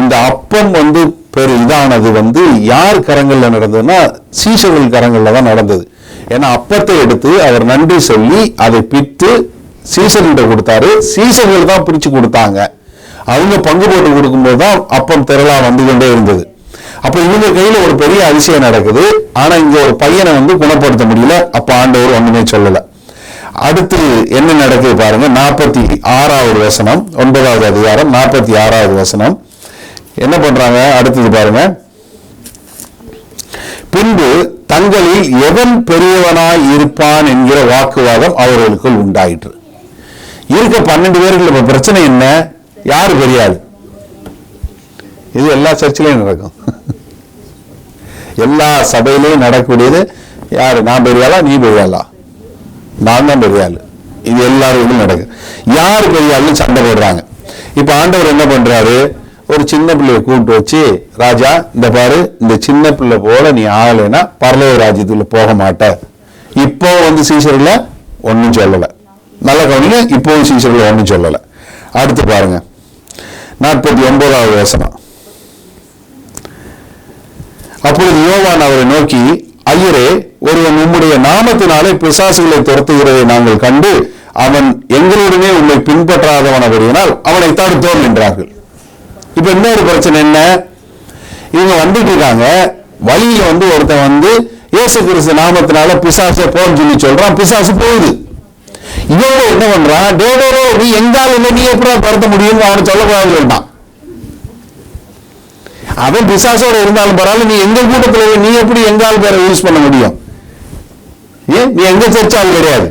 இந்த அப்பம் வந்து இதானது வந்து யார் கரங்கள்ல நடந்ததுன்னா சீசர்கள் கரங்கள்ல தான் நடந்தது. ஏன்னா அப்பத்தை எடுத்து அவர் நன்றி சொல்லி அதை பித்து சீசர்கிட்ட கொடுத்தாரு. சீசர்கள் தான் பிரிச்சு கொடுத்தாங்க. அவங்க பங்கு போட்டு கொடுக்கும்போது தான் அப்பம் திரளா வந்து கொண்டே இருந்தது. அப்ப இவங்க கையில ஒரு பெரிய அதிசயம் நடக்குது. ஆனா இங்க ஒரு பையனை வந்து குணப்படுத்த முடியல. அப்ப ஆண்டவர் ஒண்ணுமே சொல்லல. அடுத்து என்ன நடக்குது பாருங்க. 46வது வசனம், 9வது அதிகாரம் 46வது வசனம். என்ன பண்றாங்க அடுத்தது பாருங்க. பின்பு தங்களில் எவன் பெரியவனாய் இருப்பான் என்கிற வாக்குவாதம் அவர்களுக்குள் உண்டாயிற்று. இருக்க 12 பேருக்கு பிரச்சனை என்ன? யாரு பெரியாள்? இது எல்லா சர்ச்சிலையும் நடக்கும், எல்லா சபையிலையும் நடக்கக்கூடியது. யாரு? நான் பெரியாளா, நீ பெரியாளா? நான் தான் பெரியாள். இது எல்லாரும் நடக்கும். யாரு பெரியாள்னு சண்டை போடுறாங்க. இப்ப ஆண்டவர் என்ன பண்றாரு? ஒரு சின்ன பிள்ளைய கூப்பிட்டு வச்சு, ராஜா இந்த பாரு, இந்த சின்ன பிள்ளை போல நீ ஆகலைன்னா பரலோக ராஜ்யத்துல போக மாட்ட. இப்போ வந்து சீசர்ல ஒன்னும் சொல்லல. நல்ல கவனிங்க, இப்போவும் சீசர்ல ஒன்னும் சொல்லல. அடுத்து பாருங்க 49வது வசனம். அப்பொழுது யோவான் அவரை நோக்கி, ஐயரே, ஒருவன் உம்முடைய நாமத்தினாலே பிசாசுகளை துரத்துகிறதை நாங்கள் கண்டு அவன் எங்களுடனே உண்மை பின்பற்றாதவனபடியினால் அவனை தடுத்தோம் என்றார்கள். இப்ப இன்னொரு பிரச்சனை என்ன? இவங்க வந்துட்டு இருக்காங்க. வழியில வந்து ஒருத்தன் வந்து இயேசு கிறிஸ்து நாமத்தினால பிசாசை போன்னு சொல்லி சொல்றான். பிசாசு போகுது. இவங்க என்ன பண்றான்? டேடோ நீ எங்கால இல்லை, நீ எப்படி துரத்த முடியும் அவனை சொல்லக்கூடாது சொல்லிட்டான். அவன் பிசாசோட இருந்தாலும் பரவாயில்ல, நீ எங்க கூட்டத்தில் நீ எப்படி எங்கால் பேரை யூஸ் பண்ண முடியும்? ஏன் நீ எங்க சர்ச்சாலும் கிடையாது.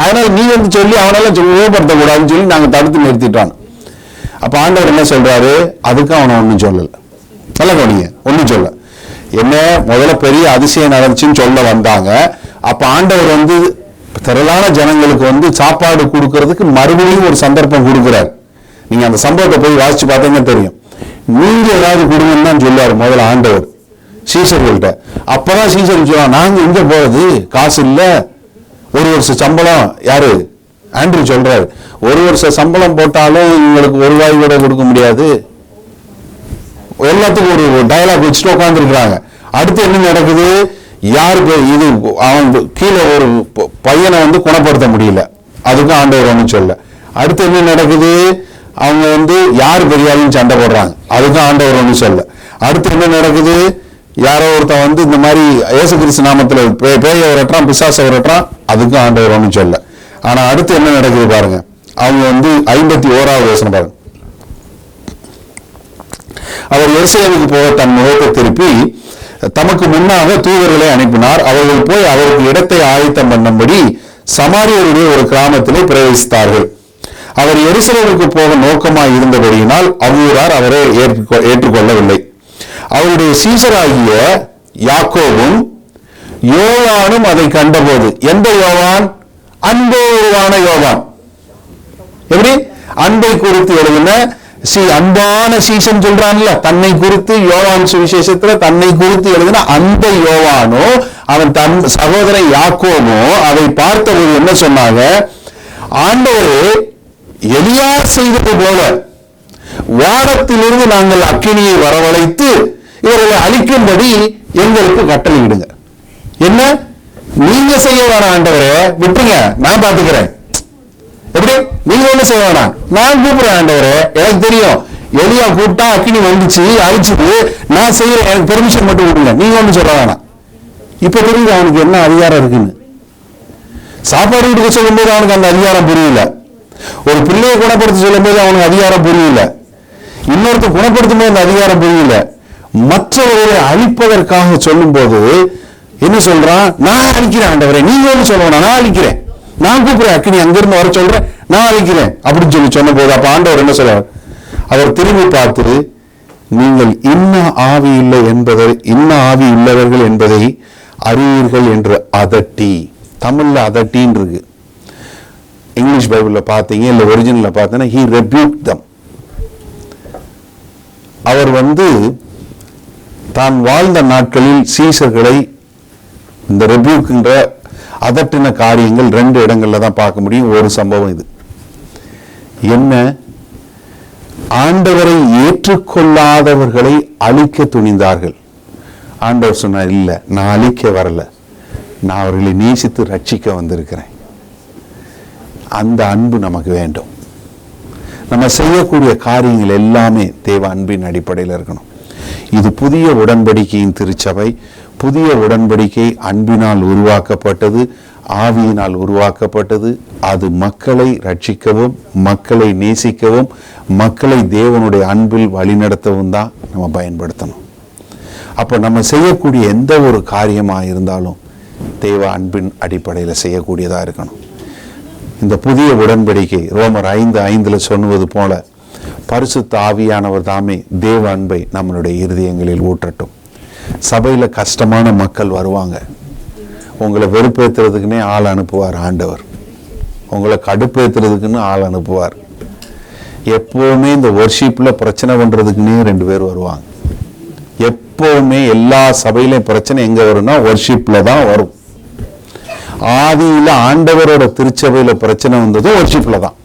அதனால நீ வந்து சொல்லி அவனால உபயோகப்படுத்த கூடாதுன்னு சொல்லி நாங்க தடுத்து நிறுத்திட்டான். அப்ப ஆண்டவர் என்ன சொல்றாரு? அதுக்கு அவனை ஒன்னும் சொல்லல. நல்ல கவனிங்க, ஒன்னும் சொல்ல. என்ன முதல்ல பெரிய அதிசயம் நடந்துச்சுன்னு சொல்ல வந்தாங்க. அப்ப ஆண்டவர் வந்து திரளான ஜனங்களுக்கு வந்து சாப்பாடு கொடுக்கறதுக்கு மறுபடியும் ஒரு சந்தர்ப்பம் கொடுக்கிறார். நீங்க அந்த சம்பவத்தை போய் வாசிச்சு பார்த்தீங்கன்னா தெரியும். நீங்க ஏதாவது கொடுங்கன்னு தான் சொல்லுவாரு முதல்ல ஆண்டவர் சீசர்கள்ட்ட. அப்பதான் சீசர் சொல்லுவாங்க, நாங்க எங்க போறது, காசு இல்ல, ஒரு வருஷ சம்பளம். யாரு? ஆண்ட்ரூ சொல்றாரு, ஒரு வருஷ சம்பளம் போட்டாலும் உங்களுக்கு ஒரு ரூபாய் கூட கொடுக்க முடியாது. எல்லாத்துக்கும் ஒரு டயலாக் வச்சுட்டு உட்கார்ந்து இருக்கிறாங்க. அடுத்து என்ன நடக்குது? யாருக்கு இது அவன் கீழே ஒரு பையனை வந்து குணப்படுத்த முடியல, அதுக்கும் ஆண்டவர் ஒன்றும் சொல்ல. அடுத்து என்ன நடக்குது? அவங்க வந்து யார் பெரியாளுன்னு சண்டை போடுறாங்க, அதுக்கும் ஆண்டவர் ஒன்றும் சொல்ல. அடுத்து என்ன நடக்குது? யாரோ ஒருத்தன் வந்து இந்த மாதிரி இயேசு கிறிஸ்து நாமத்துல பேய விரட்டுறான், பிசாசை விரட்டுறான், அதுக்கும் ஆண்டவர் ஒன்றும் சொல்ல. ஆனா அடுத்து என்ன நடக்குது பாருங்க. அவங்க வந்து 51வது வசனம் பாருங்க. அவர் எருசலேமுக்கு போக தன் முகத்தை திருப்பி தமக்கு முன்னாக தூதர்களை அனுப்பினார். அவர்கள் போய் அவருக்கு இடத்தை ஆயத்தம் பண்ணும்படி சமாரியருடைய ஒரு கிராமத்திலே பிரவேசித்தார்கள். அவர் எருசலேமுக்கு போக நோக்கமாய் இருந்தபடியினால் அவ்வூரார் அவரை ஏற்றுக்கொள்ளவில்லை. அவருடைய சீசராகிய யாக்கோபும் யோவானும் அதை கண்டபோது, எந்த யோவான்? அன்போவான யோவான். எப்படி? அன்பை குறித்து எழுதின அன்பான சீசன் சொல்றான்ல, தன்னை குறித்து யோவான் சுவிசேஷத்துல தன்னை குறித்து எழுதின அந்த யோவானோ அவன் தன் சகோதரன் யாக்கோபோ அதை பார்த்தபோது என்ன சொன்னாங்க, ஆண்டவரே எலியா செய்தது போல வானத்திலிருந்து நாங்கள் அக்கினியை வரவழைத்து இவர்களை அழிக்கும்படி எங்களுக்கு கட்டளையிடுங்க. என்ன நீங்க செய்ய வேணாம் ஆண்டவரே, விட்டுங்க, நான் பாத்துக்கிறேன். எப்படி நீங்க ஒண்ணு செய்ய வேணாம், நான் கூப்பிடுறேன் ஆண்டவரே, எனக்கு தெரியும் எலியா கூப்பிட்டா அக்கினி வந்துச்சு அழிச்சுது, நான் செய்யறேன், எனக்கு பெர்மிஷன் மட்டும் விடுங்க, நீங்க ஒண்ணு சொல்ல வேணாம். இப்ப தெரியுது அவனுக்கு என்ன அதிகாரம் இருக்குன்னு. சாப்பாடு கொடுக்க சொல்லும் போது அவனுக்கு அந்த அதிகாரம் புரியல, ஒரு பிள்ளையை குணப்படுத்த சொல்லும் போது அவனுக்கு அதிகாரம் புரியல, இன்னொருத்தர் குணப்படுத்தும் போது அந்த அதிகாரம் புரியல, மற்றவர்களை அழிப்பதற்காக சொல்லும் போது என்ன சொல்றான், நான் அழிக்கிறேன் ஆண்டவரே, நீங்க ஒண்ணு சொல்ல வேணாம், நான் அழிக்கிறேன், நான் கூப்பிடுறேன் அக்கினி அங்கிருந்து வர சொல்றேன், நான் அழிக்கிறேன் அப்படின்னு சொல்லி சொன்ன போது அப்ப ஆண்டவர் என்ன சொல்றார், அவர் திரும்பி பார்த்து நீங்கள் இன்ன ஆவி இல்லை என்பதை, இன்ன ஆவி உள்ளவர்கள் என்பதை அறிவீர்கள் என்று அதட்டி, தமிழ்ல அதட்டின்னு இருக்கு, இங்கிலீஷ் பைபிள்ல பார்த்தீங்க இல்ல ஒரிஜினல்ல பார்த்தீங்கன்னா he rebuked them. அவர் தான் வாழ்ந்த நாட்களில் சீசர்களை இந்த ரெபியூக்ன்ற அதட்டின காரியங்கள் 2 இடங்கள்ல தான் பார்க்க முடியும். ஒரு சம்பவம் இது என்ன, ஆண்டவரை ஏற்றுக்கொள்ளாதவர்களை அழிக்க துணிந்தார்கள். ஆண்டவர் சொன்னார், இல்ல நான் அழிக்க வரல, நான் அவர்களை நேசித்து ரட்சிக்க வந்திருக்கிறேன். அந்த அன்பு நமக்கு வேண்டும். நம்ம செய்யக்கூடிய காரியங்கள் எல்லாமே தேவ அன்பின் அடிப்படையில் இருக்கணும். இது புதிய உடன்படிக்கையின் திருச்சபை. புதிய உடன்படிக்கை அன்பினால் உருவாக்கப்பட்டது, ஆவியினால் உருவாக்கப்பட்டது. அது மக்களை ரட்சிக்கவும், மக்களை நேசிக்கவும், மக்களை தேவனுடைய அன்பில் வழிநடத்தவும் தான் நம்ம பயன்படுத்தணும். அப்போ நம்ம செய்யக்கூடிய எந்த ஒரு காரியமாக இருந்தாலும் தேவ அன்பின் அடிப்படையில் செய்யக்கூடியதாக இருக்கணும். இந்த புதிய உடன்படிக்கை ரோமர் 5:5 சொன்னுவது போல பரிசுத்த ஆவியானவர் தாமே தேவ அன்பை நம்மளுடைய இருதயங்களில் ஊற்றட்டும். சபையில கஷ்டமான மக்கள் வருவாங்க, உங்களை வெறுப்பேற்றுறதுக்குன்னே ஆள் அனுப்புவார் ஆண்டவர், உங்களை கடுப்பேற்றுறதுக்குன்னு ஆள் அனுப்புவார். எப்பவுமே இந்த வர்ஷிப்ல பிரச்சனை பண்றதுக்குன்னே 2 பேர் வருவாங்க. எப்பவுமே எல்லா சபையிலையும் பிரச்சனை எங்க வரும்னா வர்ஷிப்ல தான் வரும். ஆதியில ஆண்டவரோட திருச்சபையில பிரச்சனை வந்ததும் வர்ஷிப்ல தான்,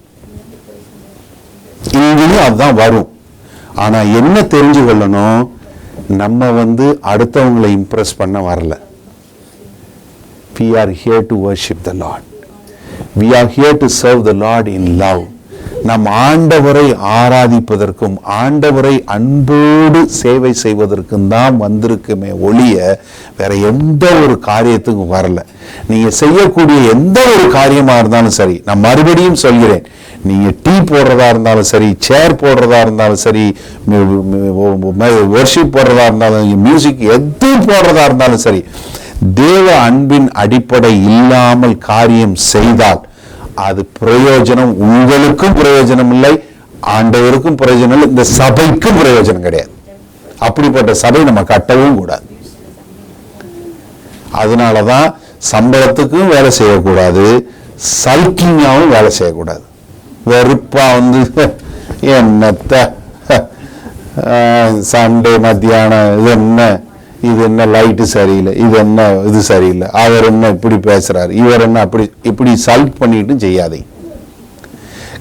இங்கேயும் அதுதான் வரும். ஆனா என்ன தெரிஞ்சு கொள்ளணும், நம்ம அடுத்தவங்களை இம்ப்ரெஸ் பண்ண வரல. We are here to worship the Lord. We are here to serve the Lord in love. நம் ஆண்டவரை ஆராதிப்பதற்கும் ஆண்டவரை அன்போடு சேவை செய்வதற்கும் தான் வந்திருக்குமே ஒழிய வேற எந்த ஒரு காரியத்துக்கும் வரல. நீங்க செய்யக்கூடிய எந்த ஒரு காரியமா இருந்தாலும் சரி, நான் மறுபடியும் சொல்கிறேன், நீங்க டீ போடுறதா இருந்தாலும் சரி, சேர் போடுறதா இருந்தாலும் சரி, வர்ஷிப் போடுறதா இருந்தாலும், மியூசிக் எது போடுறதா இருந்தாலும் சரி, தேவ அன்பின் அடிப்படை இல்லாமல் காரியம் செய்தால் அது பிரயோஜனம், உங்களுக்கும் பிரயோஜனம் இல்லை, ஆண்டவருக்கும் பிரயோஜனம் இல்லை, இந்த சபைக்கும் பிரயோஜனம் கிடையாது. அப்படிப்பட்ட சபை நம்ம கட்டவும் கூடாது. அதனாலதான் சம்பளத்துக்கும் வேலை செய்யக்கூடாது, சல்கிங்காவும் வேலை செய்யக்கூடாது. வெறுப்பா என்னத்த சண்டே மத்தியானம் இது என்ன லைட்டு சரியில்லை, இது என்ன இது சரியில்லை, அவர் என்ன இப்படி பேசுறாரு, இவர் என்ன அப்படி, இப்படி சல்ட் பண்ணிட்டு செய்யாதே.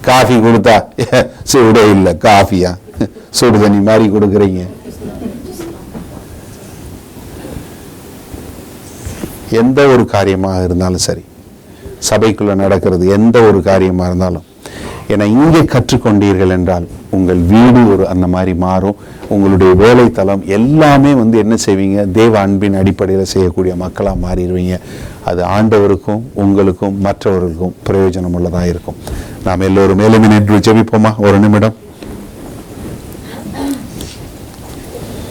காஃபி கொடுத்தா சூடே இல்லை, காஃபியா சுடு தண்ணி மாதிரி கொடுக்குறீங்க. எந்த ஒரு காரியமாக இருந்தாலும் சரி, சபைக்குள்ள நடக்கிறது எந்த ஒரு காரியமாக இருந்தாலும், ஏன்னா இங்கே கற்றுக்கொண்டீர்கள் என்றால் உங்கள் வீடு அந்த மாதிரி மாறும். உங்களுடைய வேலை தளம் எல்லாமே என்ன செய்வீங்க, தேவ அன்பின் அடிப்படையில் செய்யக்கூடிய மக்களாக மாறிடுவீங்க. அது ஆண்டவருக்கும் உங்களுக்கும் மற்றவர்களுக்கும் பிரயோஜனம் உள்ளதாக இருக்கும். நாம் எல்லோரும் மேலும் நின்று ஜெபிப்போமா? ஒரு நிமிடம்.